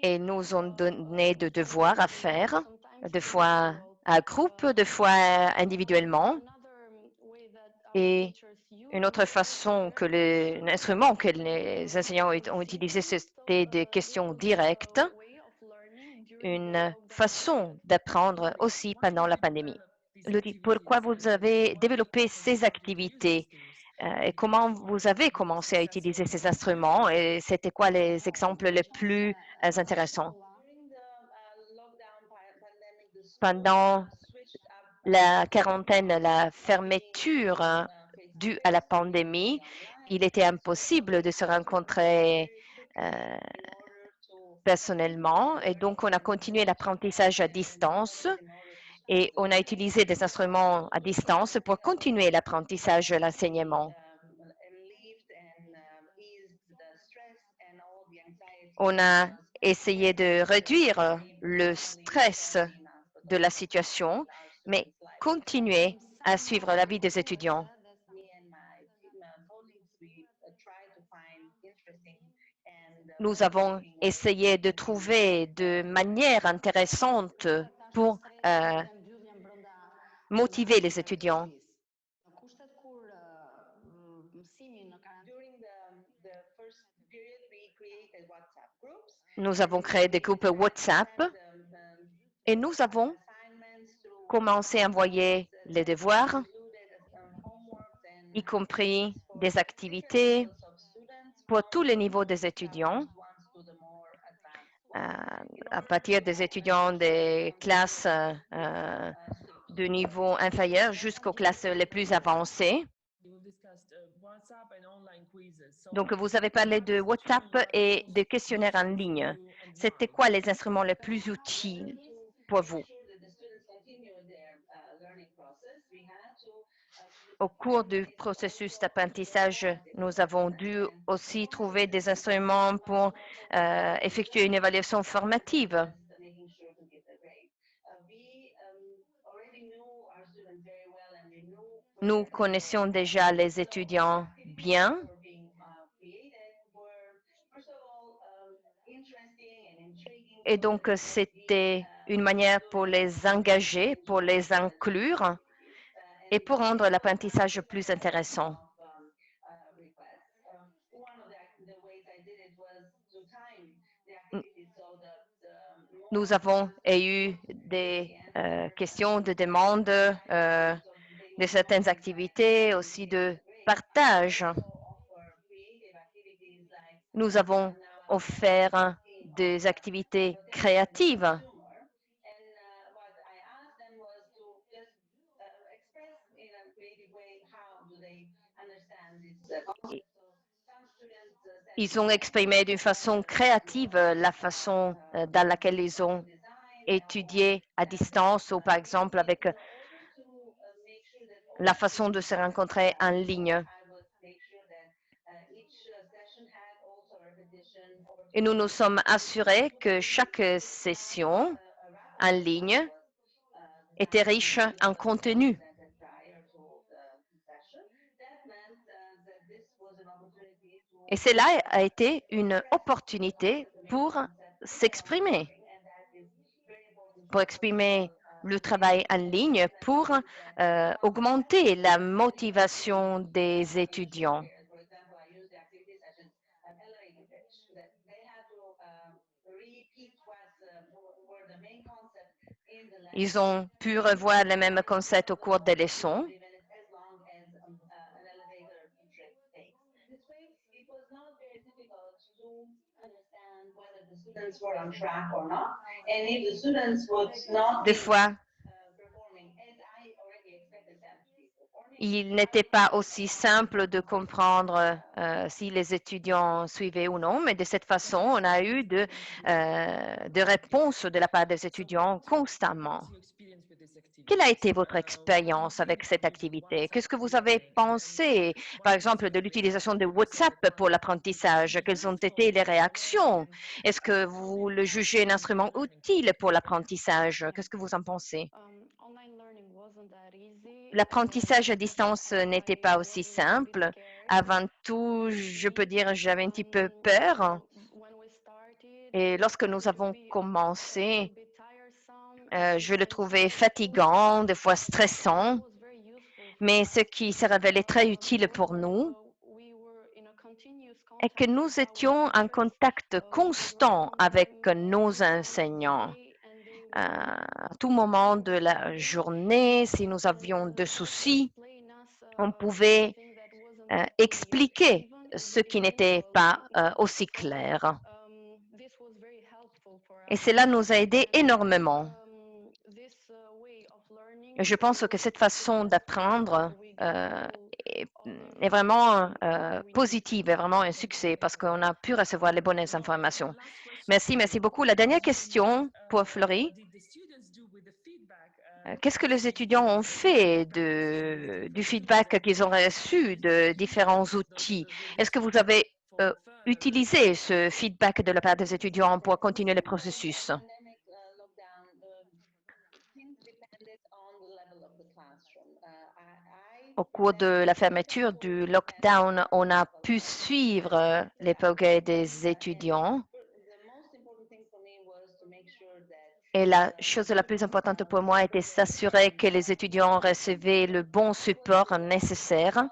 et nous ont donné des devoirs à faire, des fois à groupe, des fois individuellement. Et une autre façon que l'instrument que les enseignants ont utilisé, c'était des questions directes, une façon d'apprendre aussi pendant la pandémie. Ludi, pourquoi vous avez développé ces activités et comment vous avez commencé à utiliser ces instruments et c'était quoi les exemples les plus intéressants? Pendant la quarantaine, la fermeture due à la pandémie, il était impossible de se rencontrer personnellement et donc on a continué l'apprentissage à distance et on a utilisé des instruments à distance pour continuer l'apprentissage et l'enseignement. On a essayé de réduire le stress de la situation, mais continuer à suivre la vie des étudiants. Nous avons essayé de trouver de manières intéressantes pour motiver les étudiants. Nous avons créé des groupes WhatsApp et nous avons commencé à envoyer les devoirs, y compris des activités pour tous les niveaux des étudiants, à partir des étudiants des classes de niveau inférieur jusqu'aux classes les plus avancées. Donc, vous avez parlé de WhatsApp et des questionnaires en ligne. C'était quoi les instruments les plus utiles pour vous? Au cours du processus d'apprentissage, nous avons dû aussi trouver des instruments pour effectuer une évaluation formative. Nous connaissions déjà les étudiants bien. Et donc, c'était une manière pour les engager, pour les inclure et pour rendre l'apprentissage plus intéressant. Nous avons eu des questions de demande de certaines activités, aussi de partage. Nous avons offert des activités créatives. Ils ont exprimé d'une façon créative la façon dans laquelle ils ont étudié à distance ou par exemple avec la façon de se rencontrer en ligne. Et nous nous sommes assurés que chaque session en ligne était riche en contenu. Et cela a été une opportunité pour s'exprimer, pour exprimer le travail en ligne, pour augmenter la motivation des étudiants. Ils ont pu revoir les mêmes concepts au cours des leçons. Des fois, il n'était pas aussi simple de comprendre si les étudiants suivaient ou non, mais de cette façon, on a eu de réponses de la part des étudiants constamment. Quelle a été votre expérience avec cette activité? Qu'est-ce que vous avez pensé, par exemple, de l'utilisation de WhatsApp pour l'apprentissage? Quelles ont été les réactions? Est-ce que vous le jugez un instrument utile pour l'apprentissage? Qu'est-ce que vous en pensez? L'apprentissage à distance n'était pas aussi simple. Avant tout, je peux dire, j'avais un petit peu peur. Et lorsque nous avons commencé, je le trouvais fatigant, des fois stressant, mais ce qui s'est révélé très utile pour nous est que nous étions en contact constant avec nos enseignants. À tout moment de la journée, si nous avions des soucis, on pouvait expliquer ce qui n'était pas aussi clair. Et cela nous a aidés énormément. Je pense que cette façon d'apprendre est vraiment positive, est vraiment un succès parce qu'on a pu recevoir les bonnes informations. Merci, merci beaucoup. La dernière question pour Florie. Qu'est-ce que les étudiants ont fait du feedback qu'ils ont reçu de différents outils? Est-ce que vous avez utilisé ce feedback de la part des étudiants pour continuer le processus? Au cours de la fermeture du lockdown, on a pu suivre les progrès des étudiants. Et la chose la plus importante pour moi était s'assurer que les étudiants recevaient le bon support nécessaire.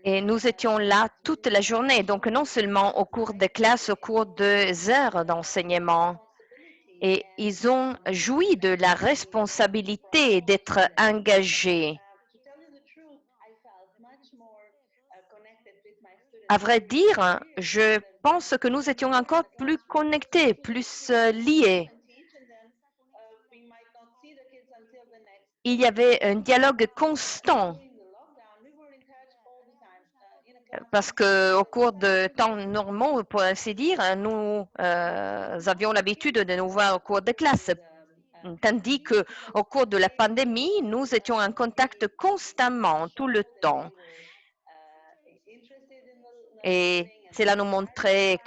Et nous étions là toute la journée, donc non seulement au cours des classes, au cours des heures d'enseignement. Et ils ont joui de la responsabilité d'être engagés. À vrai dire, je pense que nous étions encore plus connectés, plus liés. Il y avait un dialogue constant parce qu'au cours de temps normaux, pour ainsi dire, nous avions l'habitude de nous voir au cours de classe. tandis qu'au cours de la pandémie, nous étions en contact constamment, tout le temps. Et cela nous démontrait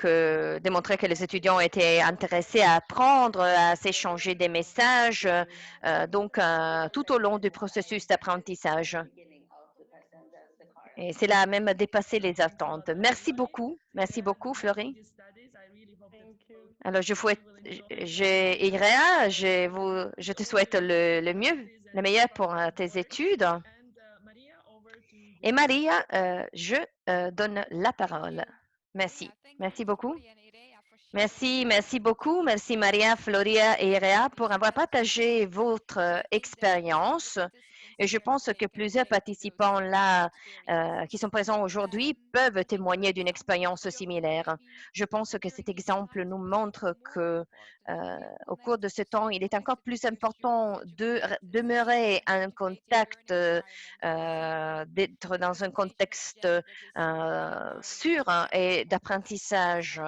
que les étudiants étaient intéressés à apprendre, à s'échanger des messages, tout au long du processus d'apprentissage. Et cela a même dépassé les attentes. Merci beaucoup, Fleury. Alors, Irea, je te souhaite le mieux, le meilleur pour tes études. Et Maria, je donne la parole. Merci. Merci beaucoup. Merci beaucoup. Merci Maria, Floria et Irea pour avoir partagé votre expérience. Et je pense que plusieurs participants là qui sont présents aujourd'hui peuvent témoigner d'une expérience similaire. Je pense que cet exemple nous montre que au cours de ce temps, il est encore plus important de demeurer en contact, d'être dans un contexte sûr et d'apprentissage.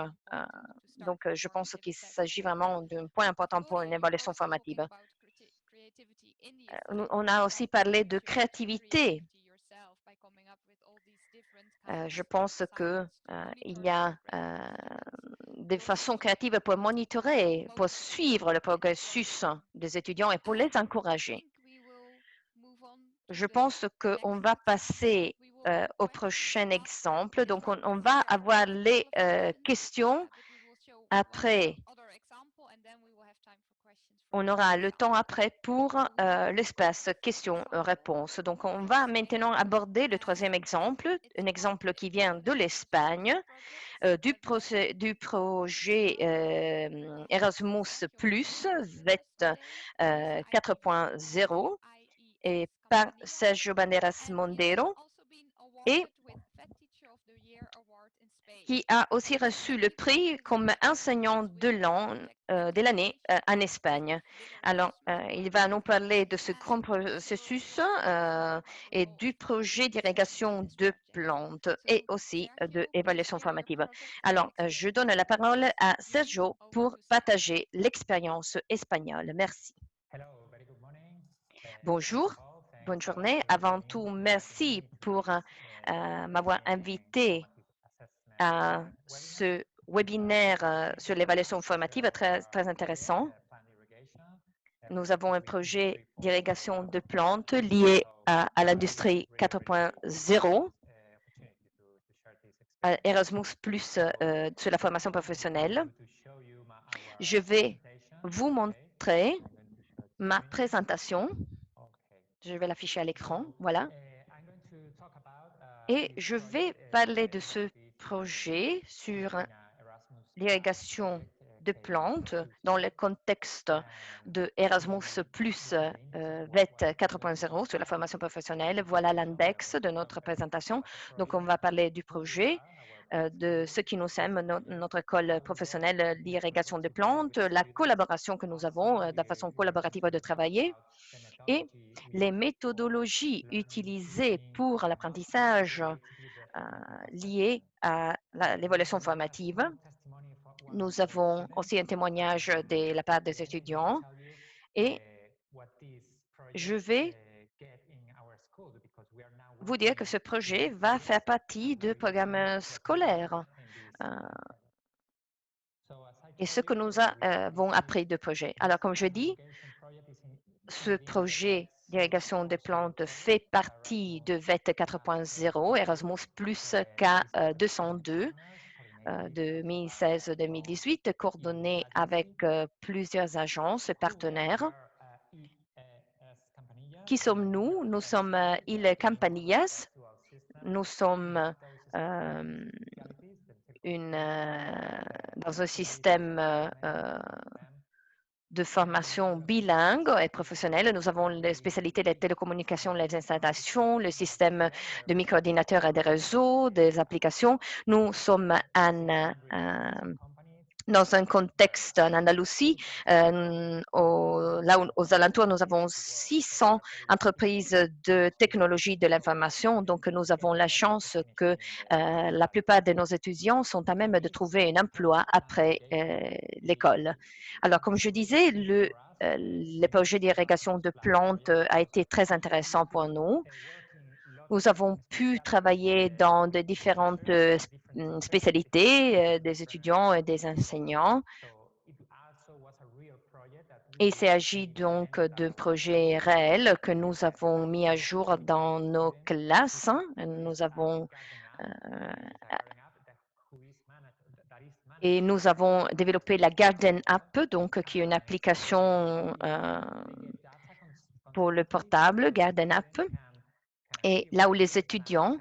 Donc, je pense qu'il s'agit vraiment d'un point important pour une évaluation formative. On a aussi parlé de créativité. Je pense qu'il y a des façons créatives pour monitorer, pour suivre le processus des étudiants et pour les encourager. Je pense qu'on va passer au prochain exemple. Donc, on va avoir les questions après. On aura le temps après pour l'espace questions-réponses. Donc, on va maintenant aborder le troisième exemple, un exemple qui vient de l'Espagne, du projet Erasmus+, VET 4.0, et par Sergio Banderas Mondero, et qui a aussi reçu le prix comme enseignant de l'année en Espagne. Alors, il va nous parler de ce grand processus et du projet d'irrigation de plantes et aussi de évaluation formative. Alors, je donne la parole à Sergio pour partager l'expérience espagnole. Merci. Bonjour, bonne journée. Avant tout, merci pour m'avoir invité à ce webinaire sur l'évaluation formative très, très intéressant. Nous avons un projet d'irrigation de plantes lié à l'industrie 4.0, Erasmus+, sur la formation professionnelle. Je vais vous montrer ma présentation. Je vais l'afficher à l'écran, voilà. Et je vais parler de ce projet sur l'irrigation de plantes dans le contexte de Erasmus+, VET 4.0 sur la formation professionnelle. Voilà l'index de notre présentation. Donc, on va parler du projet, de ce qui nous sommes, notre école professionnelle d'irrigation de plantes, la collaboration que nous avons, de la façon collaborative de travailler, et les méthodologies utilisées pour l'apprentissage liées à l'évaluation formative. Nous avons aussi un témoignage de la part des étudiants et je vais vous dire que ce projet va faire partie du programme scolaire et ce que nous avons appris du projet. Alors, comme je dis, ce projet d'irrigation des plantes fait partie de VET 4.0, Erasmus K202, 2016-2018, coordonné avec plusieurs agences et partenaires. Qui sommes-nous? Nous sommes Il Campanillas. Nous sommes dans un système de formation bilingue et professionnelle. Nous avons les spécialités des télécommunications, les installations, le système de micro-ordinateurs et des réseaux, des applications. Nous sommes dans un contexte en Andalousie, aux alentours, nous avons 600 entreprises de technologie de l'information. Donc, nous avons la chance que la plupart de nos étudiants sont à même de trouver un emploi après l'école. Alors, comme je disais, le le projet d'irrigation de plantes a été très intéressant pour nous. Nous avons pu travailler dans de différentes spécialités des étudiants et des enseignants. Il s'agit donc d'un projet réel que nous avons mis à jour dans nos classes. Nous avons et nous avons développé la Garden App, donc qui est une application pour le portable, Garden App. Et là où les étudiants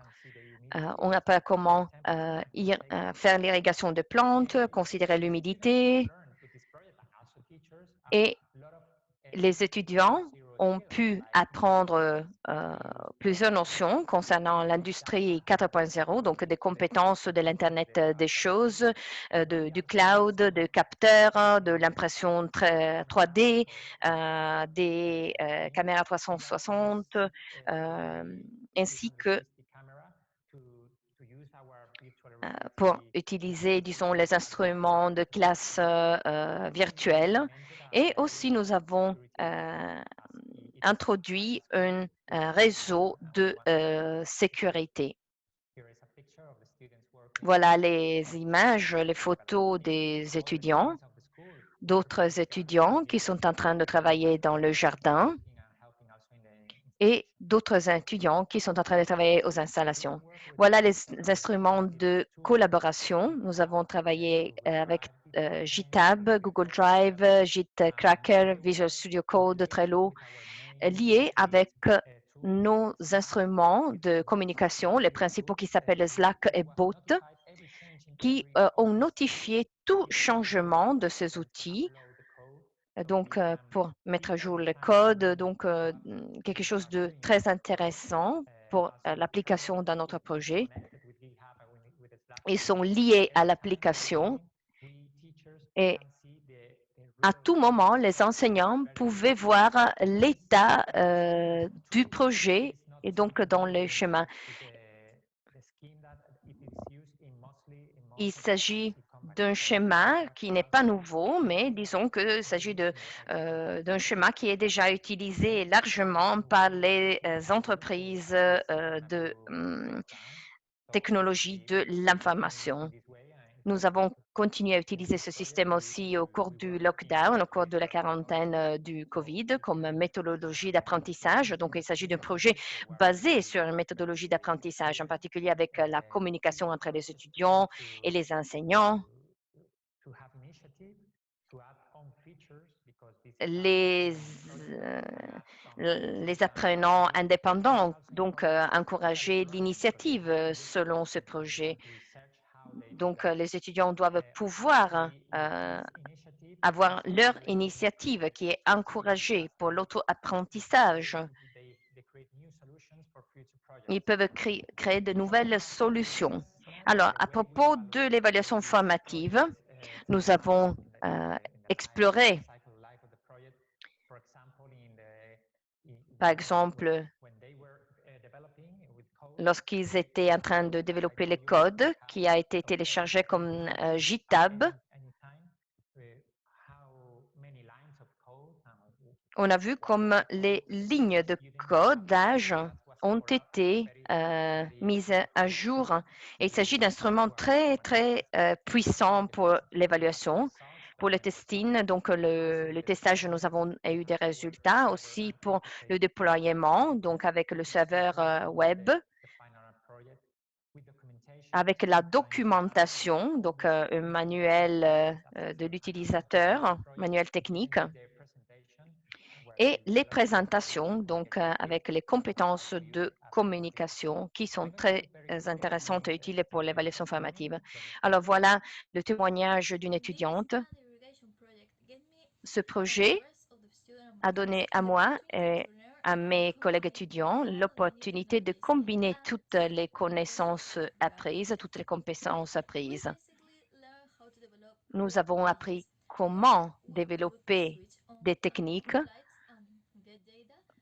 on apprend comment faire l'irrigation de plantes, considérer l'humidité. Et les étudiants ont pu apprendre plusieurs notions concernant l'industrie 4.0, donc des compétences de l'Internet des choses, du cloud, de capteurs, de l'impression 3D, des caméras 360, ainsi que pour utiliser, disons, les instruments de classe virtuelle. Et aussi, nous avons introduit un réseau de sécurité. Voilà les images, les photos des étudiants, d'autres étudiants qui sont en train de travailler dans le jardin et d'autres étudiants qui sont en train de travailler aux installations. Voilà les instruments de collaboration. Nous avons travaillé avec GitHub, Google Drive, GitKraker, Visual Studio Code, Trello, liés avec nos instruments de communication, les principaux qui s'appellent Slack et Bot, qui ont notifié tout changement de ces outils. Donc, pour mettre à jour le code, donc quelque chose de très intéressant pour l'application d'un autre projet. Ils sont liés à l'application et à tout moment, les enseignants pouvaient voir l'état du projet et donc dans le chemin. Il s'agit d'un schéma qui n'est pas nouveau, mais disons qu'il s'agit d'un schéma qui est déjà utilisé largement par les entreprises de technologie de l'information. Nous avons continué à utiliser ce système aussi au cours du lockdown, au cours de la quarantaine du COVID, comme méthodologie d'apprentissage. Donc, il s'agit d'un projet basé sur une méthodologie d'apprentissage, en particulier avec la communication entre les étudiants et les enseignants. Les apprenants indépendants, donc encourager l'initiative selon ce projet. Donc, les étudiants doivent pouvoir avoir leur initiative qui est encouragée pour l'auto-apprentissage. Ils peuvent créer de nouvelles solutions. Alors, à propos de l'évaluation formative, nous avons exploré, par exemple, lorsqu'ils étaient en train de développer le code qui a été téléchargé comme GitHub. On a vu comme les lignes de codage ont été mises à jour. Et il s'agit d'instruments très, très puissants pour l'évaluation. Pour le testing, donc le testage, nous avons eu des résultats aussi pour le déploiement, donc avec le serveur web, avec la documentation, donc un manuel de l'utilisateur, manuel technique, et les présentations, donc avec les compétences de communication qui sont très intéressantes et utiles pour l'évaluation formative. Alors voilà le témoignage d'une étudiante. Ce projet a donné à moi et à mes collègues étudiants l'opportunité de combiner toutes les connaissances apprises, toutes les compétences apprises. Nous avons appris comment développer des techniques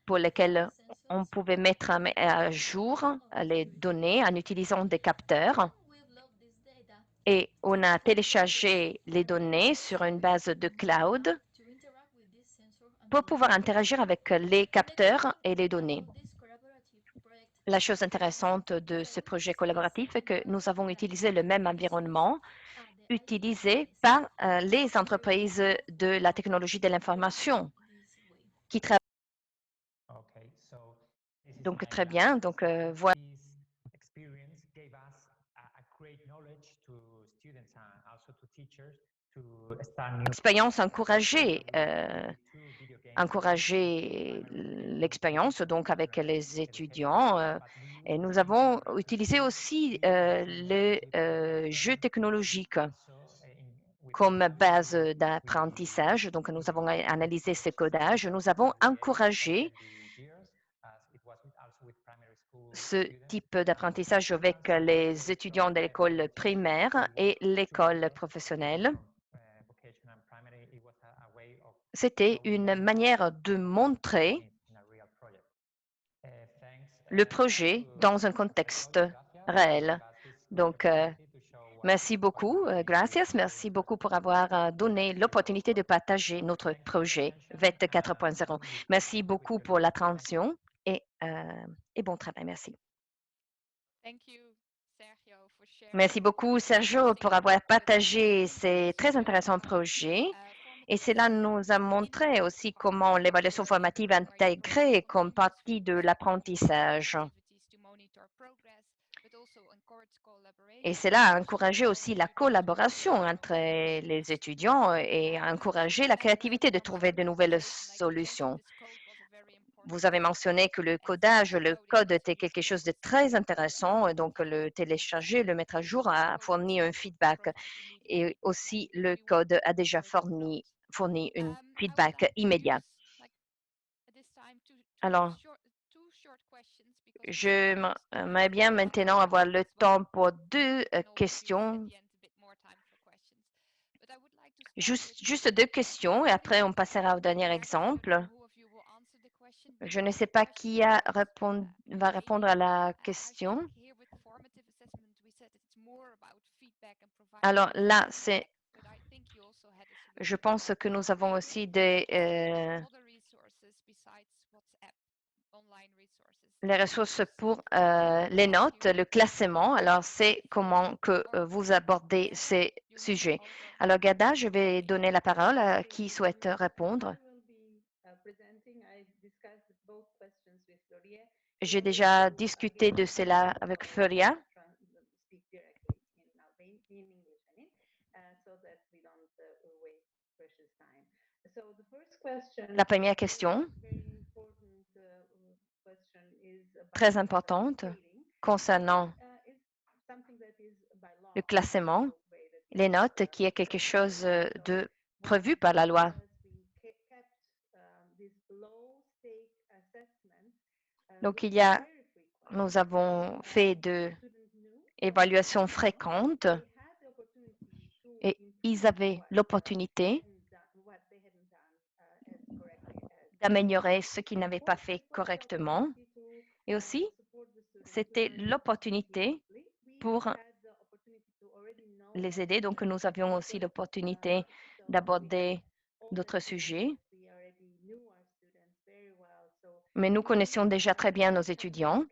pour lesquelles on pouvait mettre à jour les données en utilisant des capteurs. Et on a téléchargé les données sur une base de cloud pour pouvoir interagir avec les capteurs et les données. La chose intéressante de ce projet collaboratif est que nous avons utilisé le même environnement utilisé par les entreprises de la technologie de l'information qui travaillent. Donc, très bien. Donc, voilà. L'expérience encourager l'expérience donc avec les étudiants et nous avons utilisé aussi le jeu technologique comme base d'apprentissage. Donc, nous avons analysé ce codage. Nous avons encouragé ce type d'apprentissage avec les étudiants de l'école primaire et l'école professionnelle. C'était une manière de montrer le projet dans un contexte réel. Donc, merci beaucoup, gracias. Merci beaucoup pour avoir donné l'opportunité de partager notre projet VET 4.0. Merci beaucoup pour l'attention et bon travail. Merci. Merci beaucoup, Sergio, pour avoir partagé ces très intéressants projets. Et cela nous a montré aussi comment l'évaluation formative est intégrée comme partie de l'apprentissage. Et cela a encouragé aussi la collaboration entre les étudiants et a encouragé la créativité de trouver de nouvelles solutions. Vous avez mentionné que le codage, le code était quelque chose de très intéressant, donc le télécharger, le mettre à jour a fourni un feedback et aussi le code a déjà fourni un feedback immédiat. Alors, j'aimerais bien maintenant avoir le temps pour deux questions. Juste deux questions et après on passera au dernier exemple. Je ne sais pas qui va répondre à la question. Alors là, je pense que nous avons aussi les ressources pour les notes, le classement. Alors, c'est comment que vous abordez ces sujets. Alors, Gada, je vais donner la parole à qui souhaite répondre. J'ai déjà discuté de cela avec Floria. La première question, très importante, concernant le classement, les notes, qui est quelque chose de prévu par la loi. Donc, nous avons fait de évaluations fréquentes et ils avaient l'opportunité d'améliorer ce qu'ils n'avaient pas fait correctement. Et aussi, c'était l'opportunité pour les aider. Donc, nous avions aussi l'opportunité d'aborder d'autres sujets. Mais nous connaissions déjà très bien nos étudiants.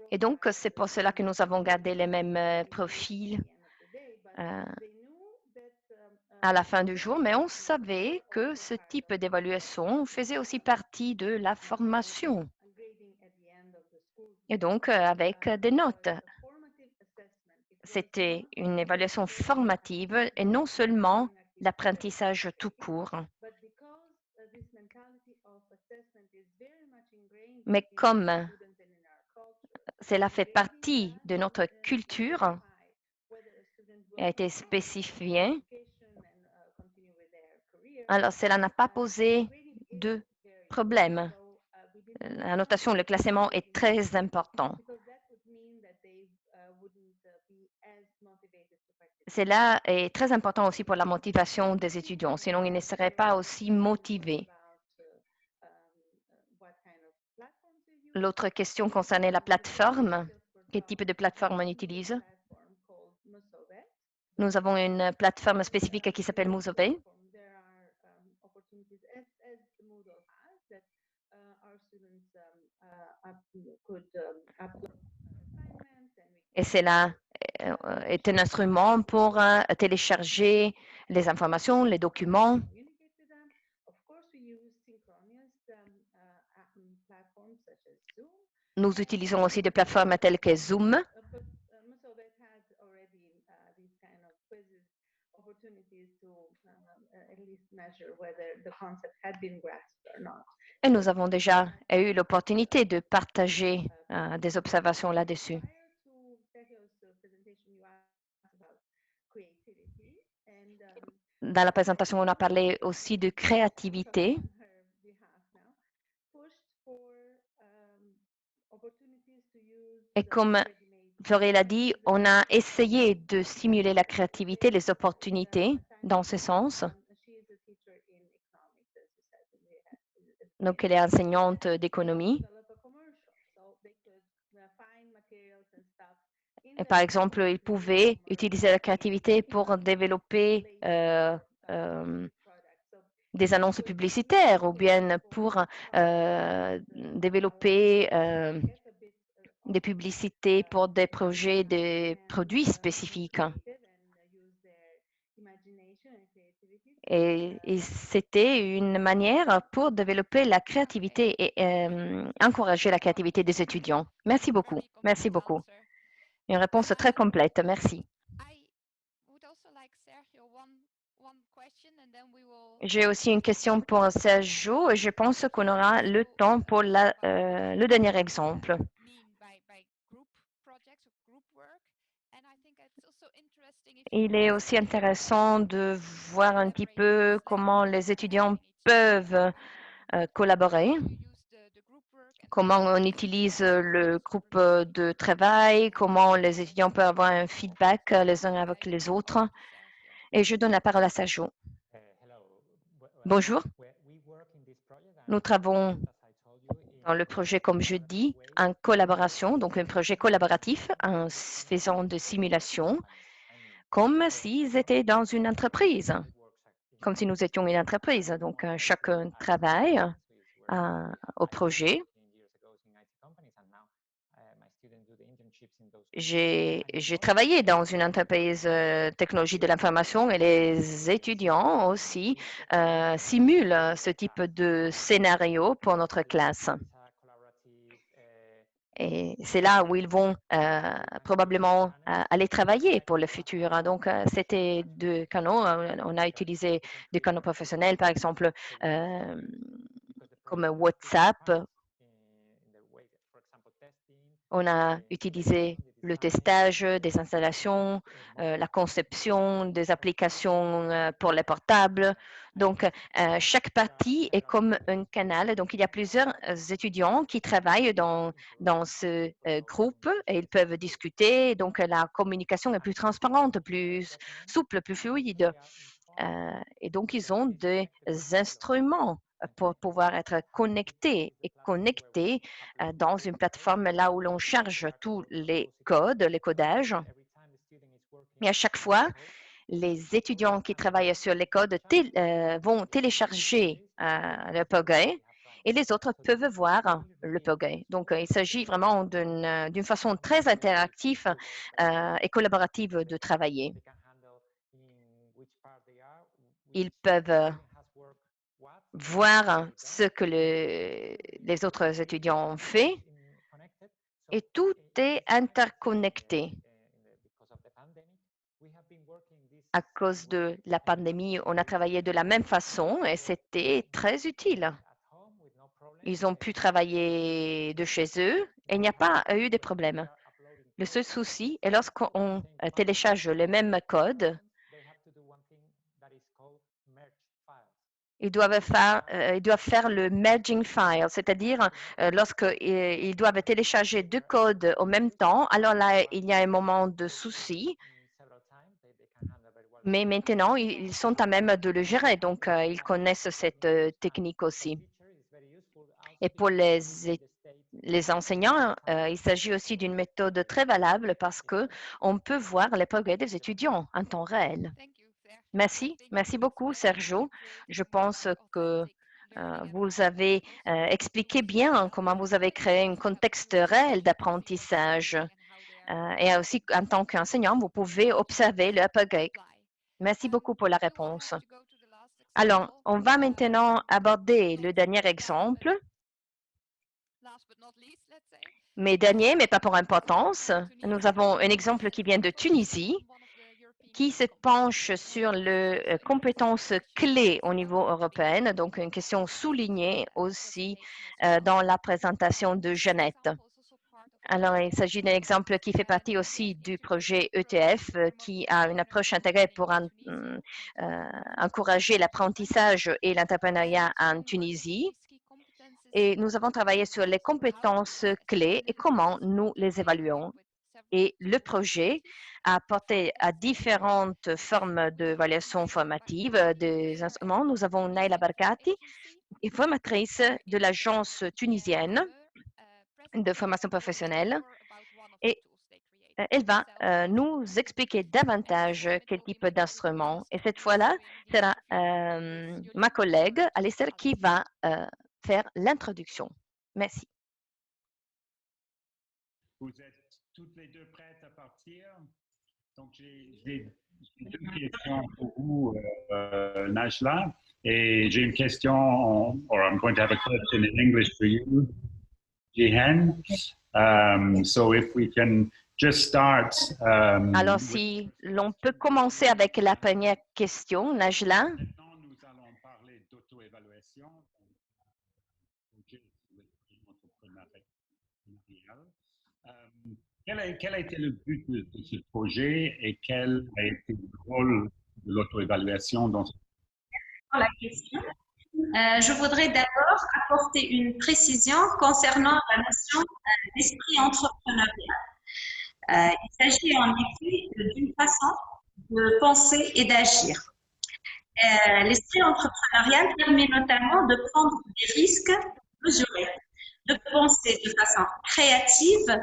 Et donc, c'est pour cela que nous avons gardé les mêmes profils à la fin du jour. Mais on savait que ce type d'évaluation faisait aussi partie de la formation. Et donc, avec des notes. C'était une évaluation formative et non seulement l'apprentissage tout court. Mais comme cela fait partie de notre culture et a été spécifié, alors cela n'a pas posé de problème. La notation, le classement est très important. Cela est très important aussi pour la motivation des étudiants, sinon ils ne seraient pas aussi motivés. L'autre question concernait la plateforme. Quel type de plateforme on utilise? Nous avons une plateforme spécifique qui s'appelle Moozobay. Et cela est un instrument pour télécharger les informations, les documents. Nous utilisons aussi des plateformes telles que Zoom. Et nous avons déjà eu l'opportunité de partager des observations là-dessus. Dans la présentation, on a parlé aussi de créativité. Et comme Florel a dit, on a essayé de stimuler la créativité, les opportunités dans ce sens. Donc, elle est enseignante d'économie. Et par exemple, ils pouvaient utiliser la créativité pour développer des annonces publicitaires ou bien pour développer des publicités pour des projets de produits spécifiques. Et c'était une manière pour développer la créativité et encourager la créativité des étudiants. Merci beaucoup. Merci beaucoup. Une réponse très complète. Merci. J'ai aussi une question pour Sergio et je pense qu'on aura le temps pour le dernier exemple. Il est aussi intéressant de voir un petit peu comment les étudiants peuvent collaborer, comment on utilise le groupe de travail, comment les étudiants peuvent avoir un feedback les uns avec les autres. Et je donne la parole à Sergio. Bonjour. Nous travaillons dans le projet, comme je dis, en collaboration, donc un projet collaboratif en faisant de simulations, comme s'ils étaient dans une entreprise, comme si nous étions une entreprise. Donc, chacun travaille au projet. J'ai travaillé dans une entreprise technologie de l'information et les étudiants aussi simulent ce type de scénario pour notre classe. Et c'est là où ils vont probablement aller travailler pour le futur. Donc, c'était deux canaux. On a utilisé des canaux professionnels, par exemple, comme WhatsApp. On a utilisé le testage des installations, la conception des applications pour les portables. Donc, chaque partie est comme un canal. Donc, il y a plusieurs étudiants qui travaillent dans ce groupe et ils peuvent discuter. Donc, la communication est plus transparente, plus souple, plus fluide. Et donc, ils ont des instruments pour pouvoir être connectés dans une plateforme là où l'on charge tous les codes, les codages. Et à chaque fois, les étudiants qui travaillent sur les codes vont télécharger le Pogay et les autres peuvent voir le Pogay. Donc, il s'agit vraiment d'une façon très interactive et collaborative de travailler. Ils peuvent voir ce que les autres étudiants ont fait et tout est interconnecté. À cause de la pandémie, on a travaillé de la même façon et c'était très utile. Ils ont pu travailler de chez eux et il n'y a pas eu de problème. Le seul souci est lorsqu'on télécharge le même code, ils doivent faire le merging file, c'est-à-dire lorsqu'ils doivent télécharger deux codes en même temps, alors là, il y a un moment de souci. Mais maintenant, ils sont à même de le gérer, donc ils connaissent cette technique aussi. Et pour les enseignants, il s'agit aussi d'une méthode très valable parce qu'on peut voir les progrès des étudiants en temps réel. Merci beaucoup, Sergio. Je pense que vous avez expliqué bien comment vous avez créé un contexte réel d'apprentissage. Et aussi, en tant qu'enseignant, vous pouvez observer le upgrade. Merci beaucoup pour la réponse. Alors, on va maintenant aborder le dernier exemple. Mais dernier, mais pas pour importance. Nous avons un exemple qui vient de Tunisie, qui se penche sur les compétences clés au niveau européen, donc une question soulignée aussi dans la présentation de Jeannette. Alors, il s'agit d'un exemple qui fait partie aussi du projet ETF, qui a une approche intégrée pour encourager l'apprentissage et l'entrepreneuriat en Tunisie. Et nous avons travaillé sur les compétences clés et comment nous les évaluons. Et le projet a apporté à différentes formes d'évaluation formative des instruments. Nous avons Naila Barkati, formatrice de l'agence tunisienne de formation professionnelle. Et elle va nous expliquer davantage quel type d'instrument. Et cette fois-là, sera ma collègue Alistair qui va faire l'introduction. Merci. Vous êtes toutes les deux prêtes à partir. Donc, j'ai deux questions pour vous, Najla. Et j'ai une question, or I'm going to have a question in English for you, Jihen. So if we can just start. Alors, si l'on peut commencer avec la première question, Najla. Maintenant, nous allons parler d'auto-évaluation. Quel a été le but de ce projet et quel a été le rôle de l'auto-évaluation dans ce la question. Je voudrais d'abord apporter une précision concernant la notion d'esprit entrepreneurial. Il s'agit en effet d'une façon de penser et d'agir. L'esprit entrepreneurial permet notamment de prendre des risques mesurés, de penser de façon créative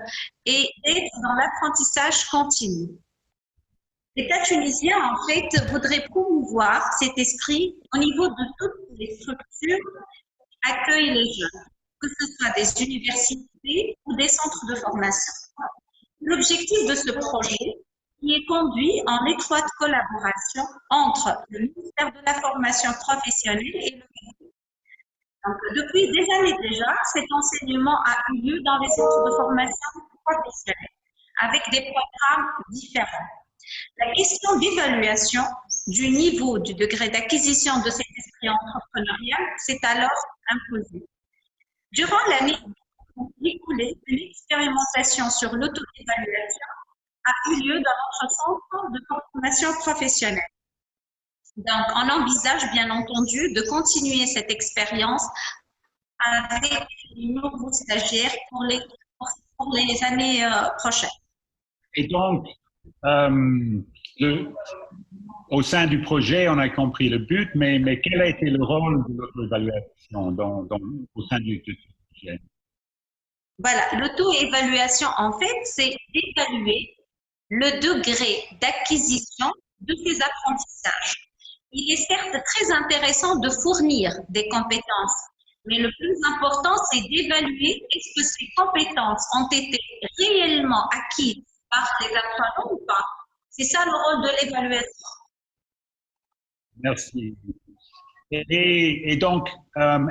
et d'être dans l'apprentissage continu. L'État tunisien, en fait, voudrait promouvoir cet esprit au niveau de toutes les structures qui accueillent les jeunes, que ce soit des universités ou des centres de formation. L'objectif de ce projet, qui est conduit en étroite collaboration entre le ministère de la formation professionnelle et le public. Donc, depuis des années déjà, cet enseignement a eu lieu dans les centres de formation professionnelle avec des programmes différents. La question d'évaluation du niveau, du degré d'acquisition de cet esprit entrepreneurial s'est alors imposée. Durant l'année écoulée, une expérimentation sur l'auto-évaluation a eu lieu dans notre centre de formation professionnelle. Donc, on envisage bien entendu de continuer cette expérience avec les nouveaux stagiaires pour les années prochaines. Et donc, au sein du projet, on a compris le but, mais quel a été le rôle de l'auto-évaluation au sein du projet? Voilà, l'auto-évaluation, en fait, c'est d'évaluer le degré d'acquisition de ces apprentissages. Il est certes très intéressant de fournir des compétences, mais le plus important, c'est d'évaluer est-ce que ces compétences ont été réellement acquises par les apprenants ou pas. C'est ça le rôle de l'évaluation. Merci. Et donc,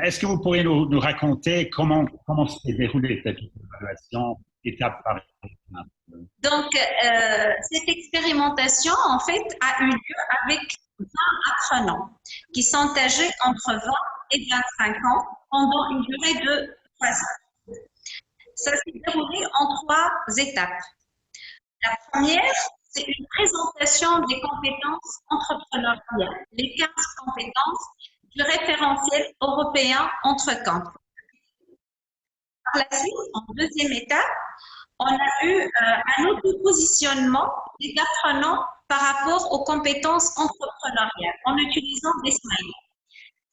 est-ce que vous pourriez nous raconter comment s'est déroulée cette évaluation étape par étape? Donc, cette expérimentation, en fait, a eu lieu avec 20 apprenants qui sont âgés entre 20 et 25 ans pendant une durée de 3 ans. Ça s'est déroulé en 3 étapes. La première, c'est une présentation des compétences entrepreneuriales, les 15 compétences du référentiel européen Entrecamp. Par la suite, en deuxième étape, on a eu un auto-positionnement des apprenants par rapport aux compétences entrepreneuriales en utilisant des smileys.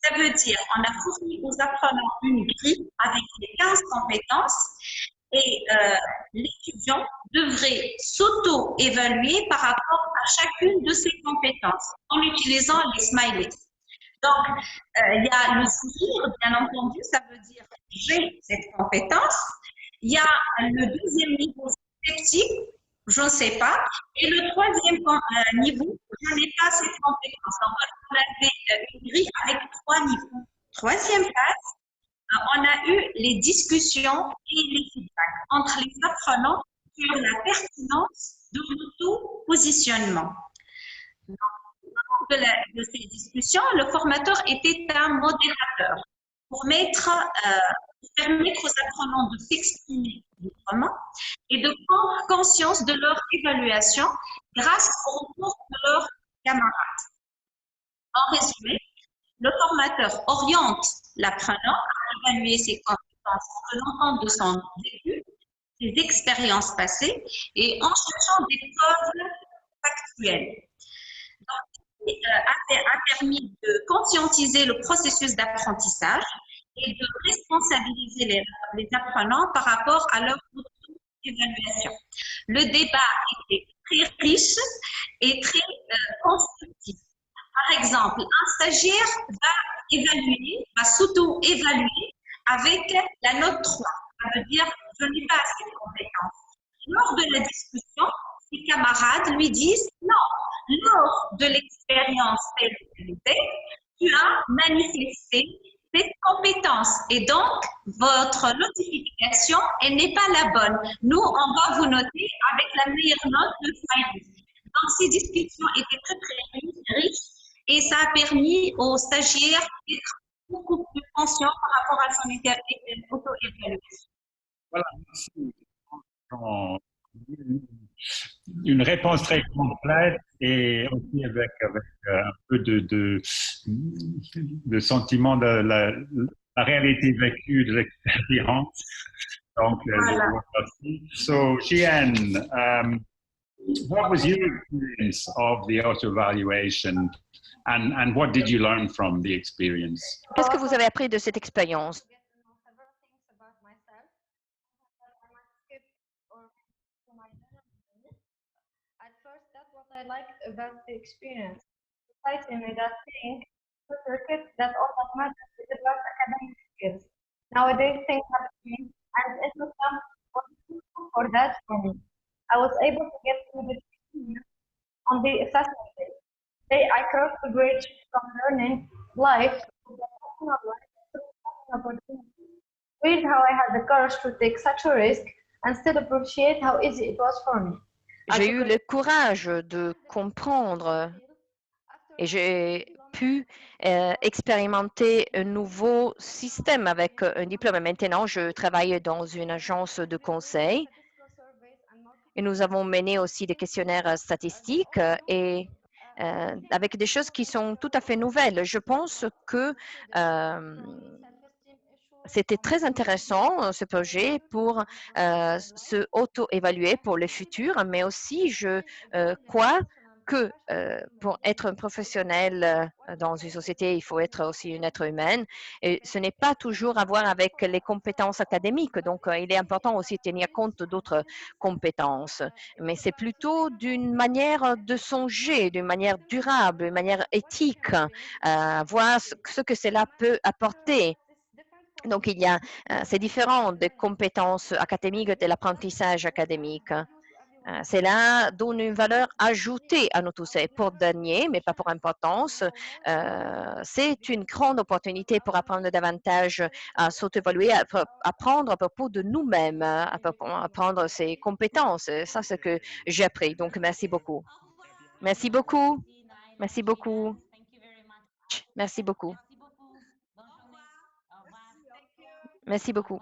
Ça veut dire qu'on a fourni aux apprenants une grille avec les 15 compétences et l'étudiant devrait s'auto-évaluer par rapport à chacune de ces compétences en utilisant les smileys. Donc, il y a le sourire, bien entendu, ça veut dire j'ai cette compétence. Il y a le deuxième niveau sceptique, je ne sais pas. Et le troisième niveau, je n'ai pas cette compétence. Donc, on avait une grille avec 3 niveaux. Troisième phase, on a eu les discussions et les feedbacks entre les apprenants sur la pertinence de l'auto-positionnement. De ces discussions, le formateur était un modérateur pour permettre aux apprenants de s'exprimer librement et de prendre conscience de leur évaluation grâce au retour de leurs camarades. En résumé, le formateur oriente l'apprenant à évaluer ses compétences en tenant compte de son vécu, ses expériences passées et en cherchant des preuves factuelles. A permis de conscientiser le processus d'apprentissage et de responsabiliser les apprenants par rapport à leur auto-évaluation. Le débat était très riche et très constructif. Par exemple, un stagiaire va s'auto-évaluer avec la note 3. Ça veut dire je n'ai pas assez de compétences. Lors de la discussion, ses camarades lui disent non, lors de l'expérience telle qu'elle était, tu as manifesté cette compétence et donc votre notification, elle n'est pas la bonne. Nous, on va vous noter avec la meilleure note de 5. Donc, ces discussions étaient très, très riches et ça a permis aux stagiaires d'être beaucoup plus conscients par rapport à son auto-évaluation. Voilà, une réponse très complète et aussi avec un peu de sentiment de la réalité vécue de l'expérience. Donc, voilà. So, Jian, what was your experience of the auto-evaluation and what did you learn from the experience? Qu'est-ce que vous avez appris de cette expérience? At first, that's what I liked about the experience. Society made us think to kids that all that matters is about academic skills. Nowadays, things have changed, and it was for that for me. I was able to get through the experience on the assessment day. Today, I crossed the bridge from learning life to the professional life to professional opportunity. Read how I had the courage to take such a risk and still appreciate how easy it was for me. J'ai eu le courage de comprendre et j'ai pu expérimenter un nouveau système avec un diplôme. Maintenant, je travaille dans une agence de conseil et nous avons mené aussi des questionnaires statistiques et avec des choses qui sont tout à fait nouvelles. Je pense que c'était très intéressant, ce projet, pour se auto-évaluer pour le futur, mais aussi je crois que pour être un professionnel dans une société, il faut être aussi une être humaine. Et ce n'est pas toujours à voir avec les compétences académiques. Donc, il est important aussi de tenir compte d'autres compétences. Mais c'est plutôt d'une manière de songer, d'une manière durable, d'une manière éthique, voir ce que cela peut apporter. Donc, c'est différent des compétences académiques de l'apprentissage académique. Cela donne une valeur ajoutée à nous tous. Et pour dernier, mais pas pour importance, c'est une grande opportunité pour apprendre davantage à s'auto-évaluer, à apprendre à propos de nous-mêmes, à apprendre ses compétences. Ça, c'est ce que j'ai appris. Donc, merci beaucoup. Merci beaucoup. Merci beaucoup. Merci beaucoup. Merci beaucoup.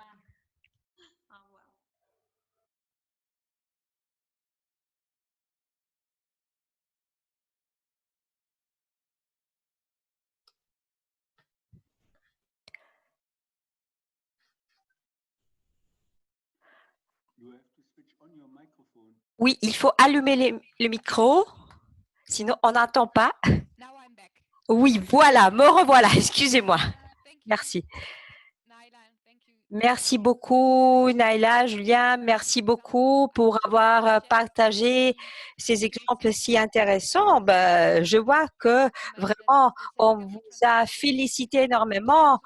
Oui, il faut allumer le micro, sinon on n'entend pas. Oui, voilà, me revoilà, excusez-moi. Merci. Merci beaucoup, Naila, Julien. Merci beaucoup pour avoir partagé ces exemples si intéressants. Ben, je vois que vraiment, on vous a félicité énormément.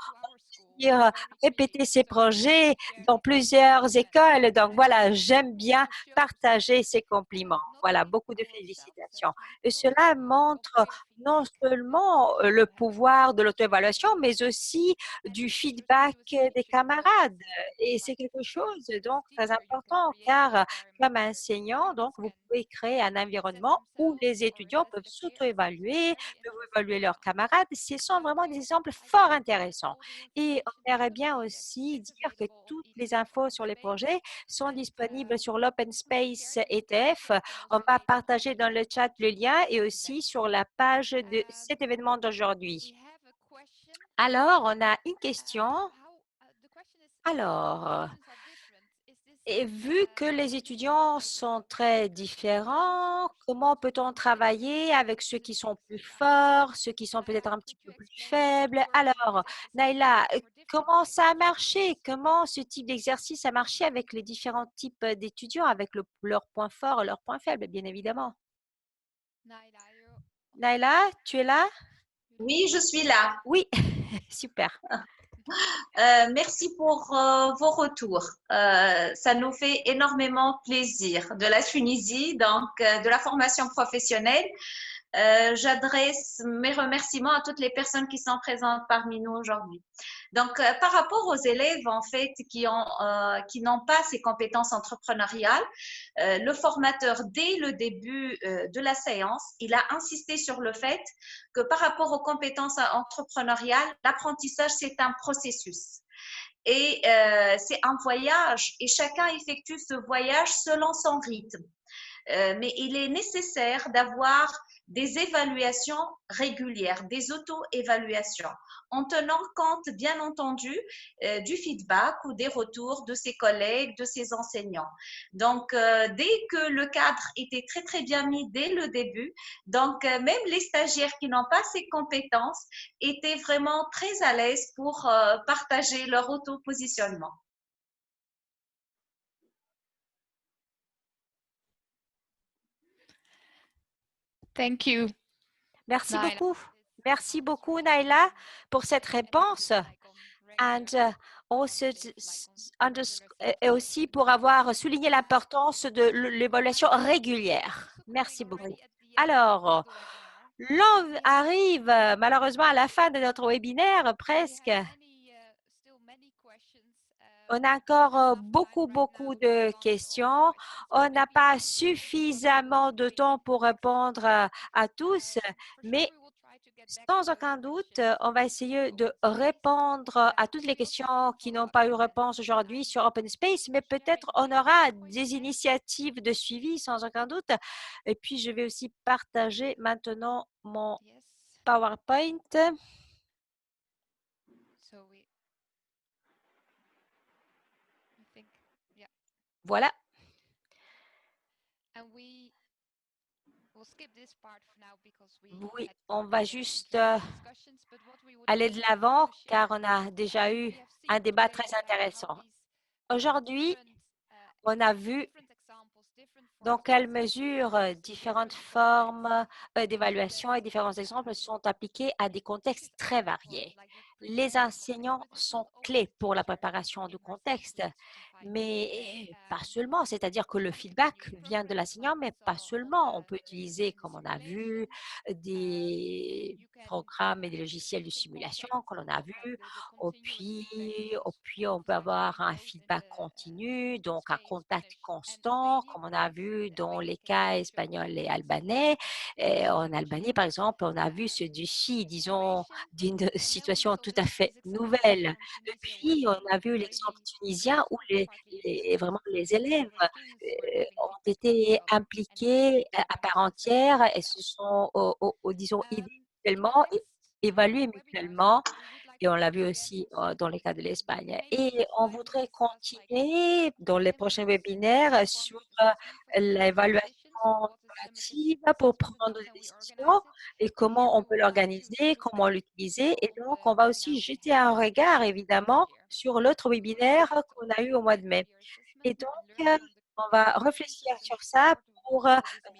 Répéter ces projets dans plusieurs écoles. Donc voilà, j'aime bien partager ces compliments. Voilà, beaucoup de félicitations. Et cela montre non seulement le pouvoir de l'auto-évaluation, mais aussi du feedback des camarades. Et c'est quelque chose donc très important car comme enseignant, donc vous pouvez créer un environnement où les étudiants peuvent s'auto-évaluer, peuvent évaluer leurs camarades. Ce sont vraiment des exemples fort intéressants. Et on aimerait bien aussi dire que toutes les infos sur les projets sont disponibles sur l'Open Space ETF. On va partager dans le chat le lien et aussi sur la page de cet événement d'aujourd'hui. Alors, on a une question. Alors, et vu que les étudiants sont très différents, comment peut-on travailler avec ceux qui sont plus forts, ceux qui sont peut-être un petit peu plus faibles? Alors, Naila, comment ça a marché? Comment ce type d'exercice a marché avec les différents types d'étudiants, avec leurs points forts et leurs points faibles, bien évidemment? Naila, tu es là? Oui, je suis là. Oui, super. Merci pour vos retours. Ça nous fait énormément plaisir. De la Tunisie, donc de la formation professionnelle. J'adresse mes remerciements à toutes les personnes qui sont présentes parmi nous aujourd'hui. Donc, par rapport aux élèves, en fait, qui n'ont pas ces compétences entrepreneuriales, le formateur, dès le début de la séance, il a insisté sur le fait que par rapport aux compétences entrepreneuriales, l'apprentissage, c'est un processus. Et c'est un voyage et chacun effectue ce voyage selon son rythme. Mais il est nécessaire d'avoir des évaluations régulières, des auto-évaluations, en tenant compte, bien entendu, du feedback ou des retours de ses collègues, de ses enseignants. Donc, dès que le cadre était très, très bien mis dès le début, donc même les stagiaires qui n'ont pas ces compétences étaient vraiment très à l'aise pour partager leur auto-positionnement. Thank you. Merci Naila. beaucoup. Merci beaucoup, Naila, pour cette réponse. Et aussi pour avoir souligné l'importance de l'évaluation régulière. Merci beaucoup. Alors, l'on arrive malheureusement à la fin de notre webinaire presque. On a encore beaucoup de questions. On n'a pas suffisamment de temps pour répondre à tous, mais sans aucun doute, on va essayer de répondre à toutes les questions qui n'ont pas eu réponse aujourd'hui sur Open Space, mais peut-être on aura des initiatives de suivi sans aucun doute. Et puis, je vais aussi partager maintenant mon PowerPoint. Voilà. Oui, on va juste aller de l'avant car on a déjà eu un débat très intéressant. Aujourd'hui, on a vu dans quelle mesure différentes formes d'évaluation et différents exemples sont appliqués à des contextes très variés. Les enseignants sont clés pour la préparation du contexte, mais pas seulement, c'est-à-dire que le feedback vient de l'enseignant, mais pas seulement. On peut utiliser, comme on a vu, des programmes et des logiciels de simulation, comme on a vu, puis on peut avoir un feedback continu, donc un contact constant, comme on a vu dans les cas espagnols et albanais. Et en Albanie, par exemple, on a vu ce défi, disons, d'une situation tout à fait nouvelle. Et puis, on a vu l'exemple tunisien où vraiment les élèves ont été impliqués à part entière et se sont, disons, aidés mutuellement, évalués mutuellement. Et on l'a vu aussi dans le cas de l'Espagne. Et on voudrait continuer dans les prochains webinaires sur l'évaluation collective pour prendre des décisions et comment on peut l'organiser, comment l'utiliser. Et donc, on va aussi jeter un regard, évidemment, sur l'autre webinaire qu'on a eu au mois de mai. Et donc, on va réfléchir sur ça pour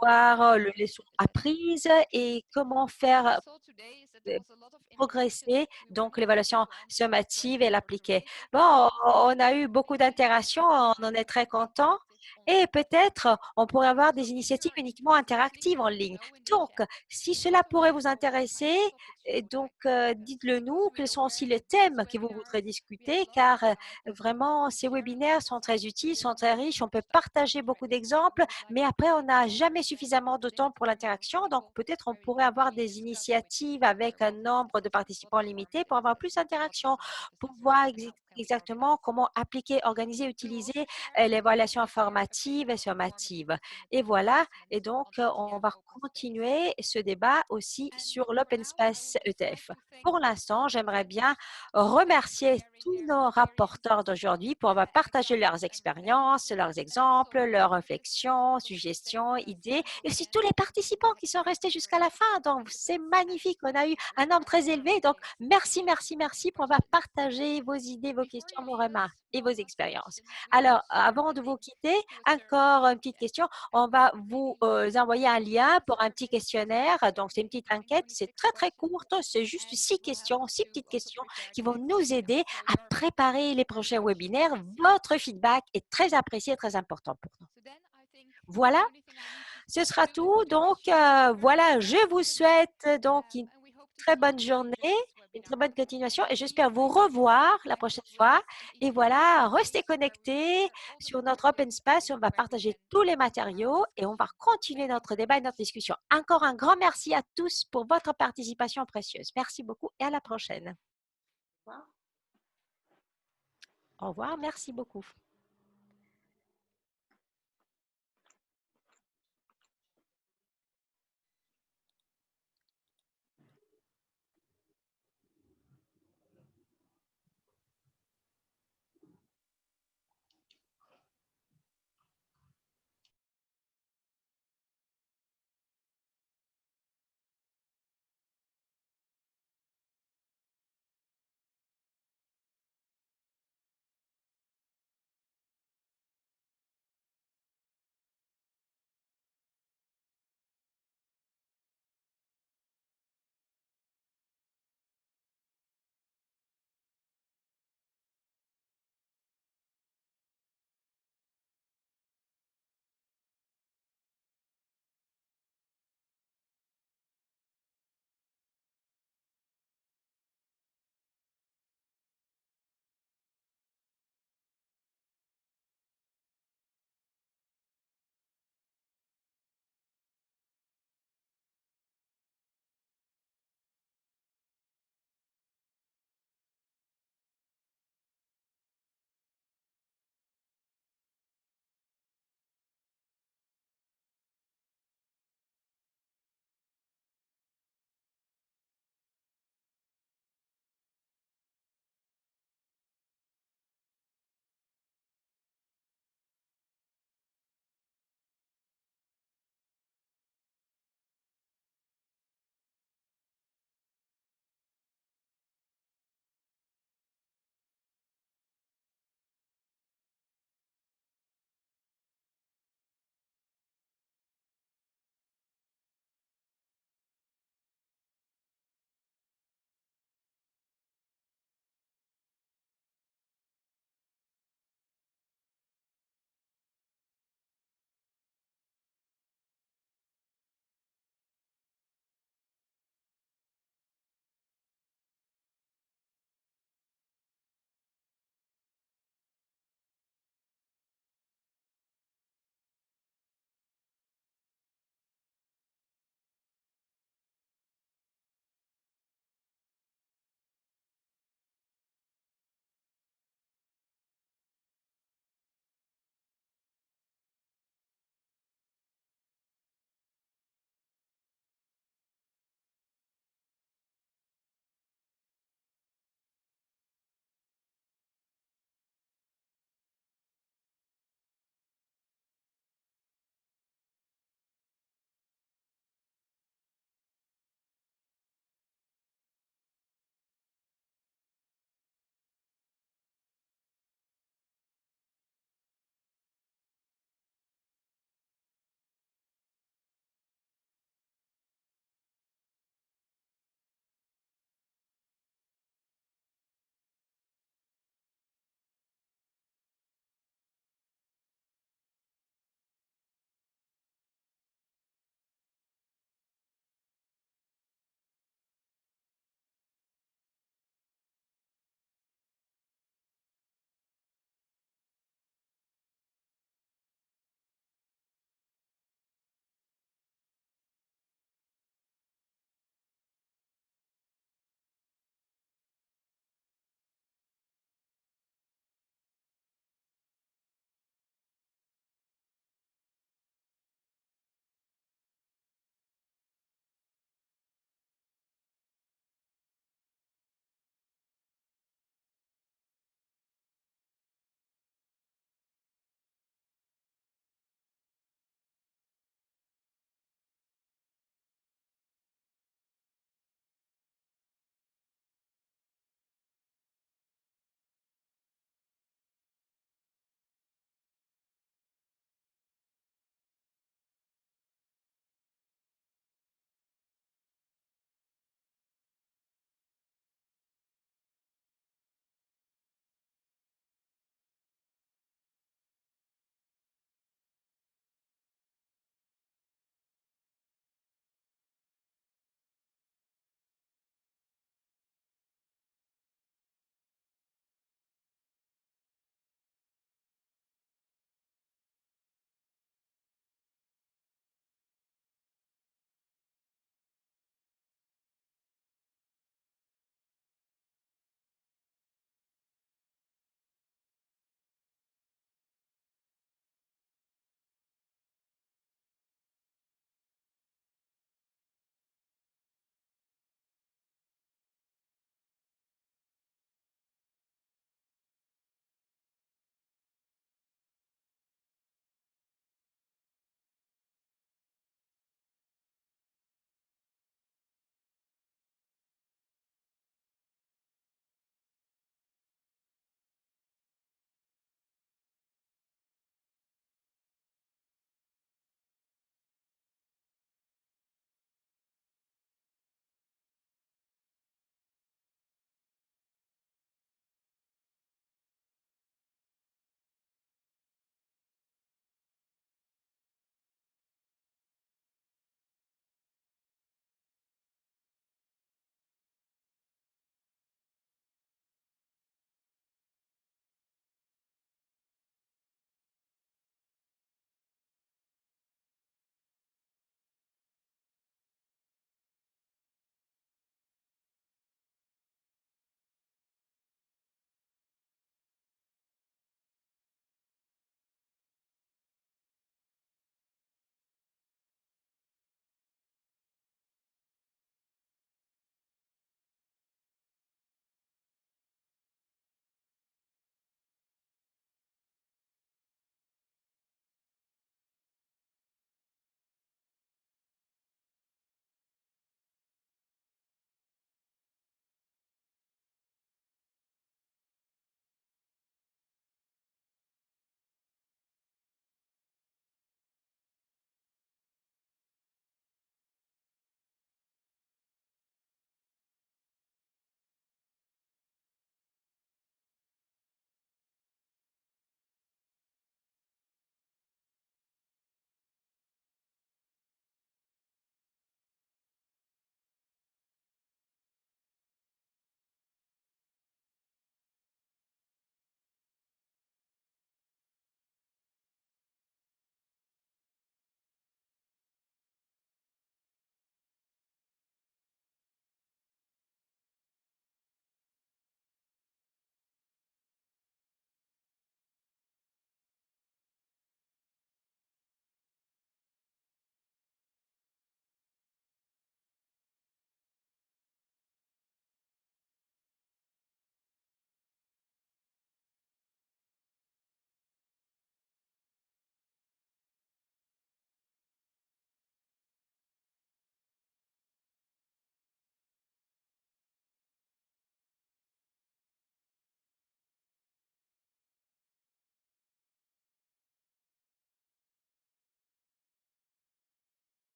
voir les leçons apprises et comment faire progresser donc l'évaluation sommative et l'appliquer. Bon, on a eu beaucoup d'interactions, on en est très content. Et peut-être on pourrait avoir des initiatives uniquement interactives en ligne. Donc, si cela pourrait vous intéresser, donc dites-le nous, quels sont aussi les thèmes que vous voudrez discuter, car vraiment ces webinaires sont très utiles, sont très riches, on peut partager beaucoup d'exemples, mais après on n'a jamais suffisamment de temps pour l'interaction, donc peut-être on pourrait avoir des initiatives avec un nombre de participants limité pour avoir plus d'interaction, pour voir exactement comment appliquer, organiser, utiliser l'évaluation formative et sommative. Et voilà, et donc on va continuer ce débat aussi sur l'Open Space ETF. Pour l'instant, j'aimerais bien remercier tous nos rapporteurs d'aujourd'hui pour avoir partagé leurs expériences, leurs exemples, leurs réflexions, suggestions, idées, et aussi tous les participants qui sont restés jusqu'à la fin. Donc, c'est magnifique. On a eu un nombre très élevé. Donc, merci, merci, merci pour avoir partagé vos idées, vos questions, vos remarques et vos expériences. Alors, avant de vous quitter, encore une petite question. On va vous envoyer un lien pour un petit questionnaire. Donc, c'est une petite enquête. C'est très, très courte. C'est juste 6 questions, 6 petites questions qui vont nous aider à préparer les prochains webinaires. Votre feedback est très apprécié et très important pour nous. Voilà, ce sera tout. Donc, voilà, je vous souhaite donc une très bonne journée, une très bonne continuation et j'espère vous revoir la prochaine fois. Et voilà, restez connectés sur notre Open Space. On va partager tous les matériaux et on va continuer notre débat et notre discussion. Encore un grand merci à tous pour votre participation précieuse. Merci beaucoup et à la prochaine. Au revoir, merci beaucoup.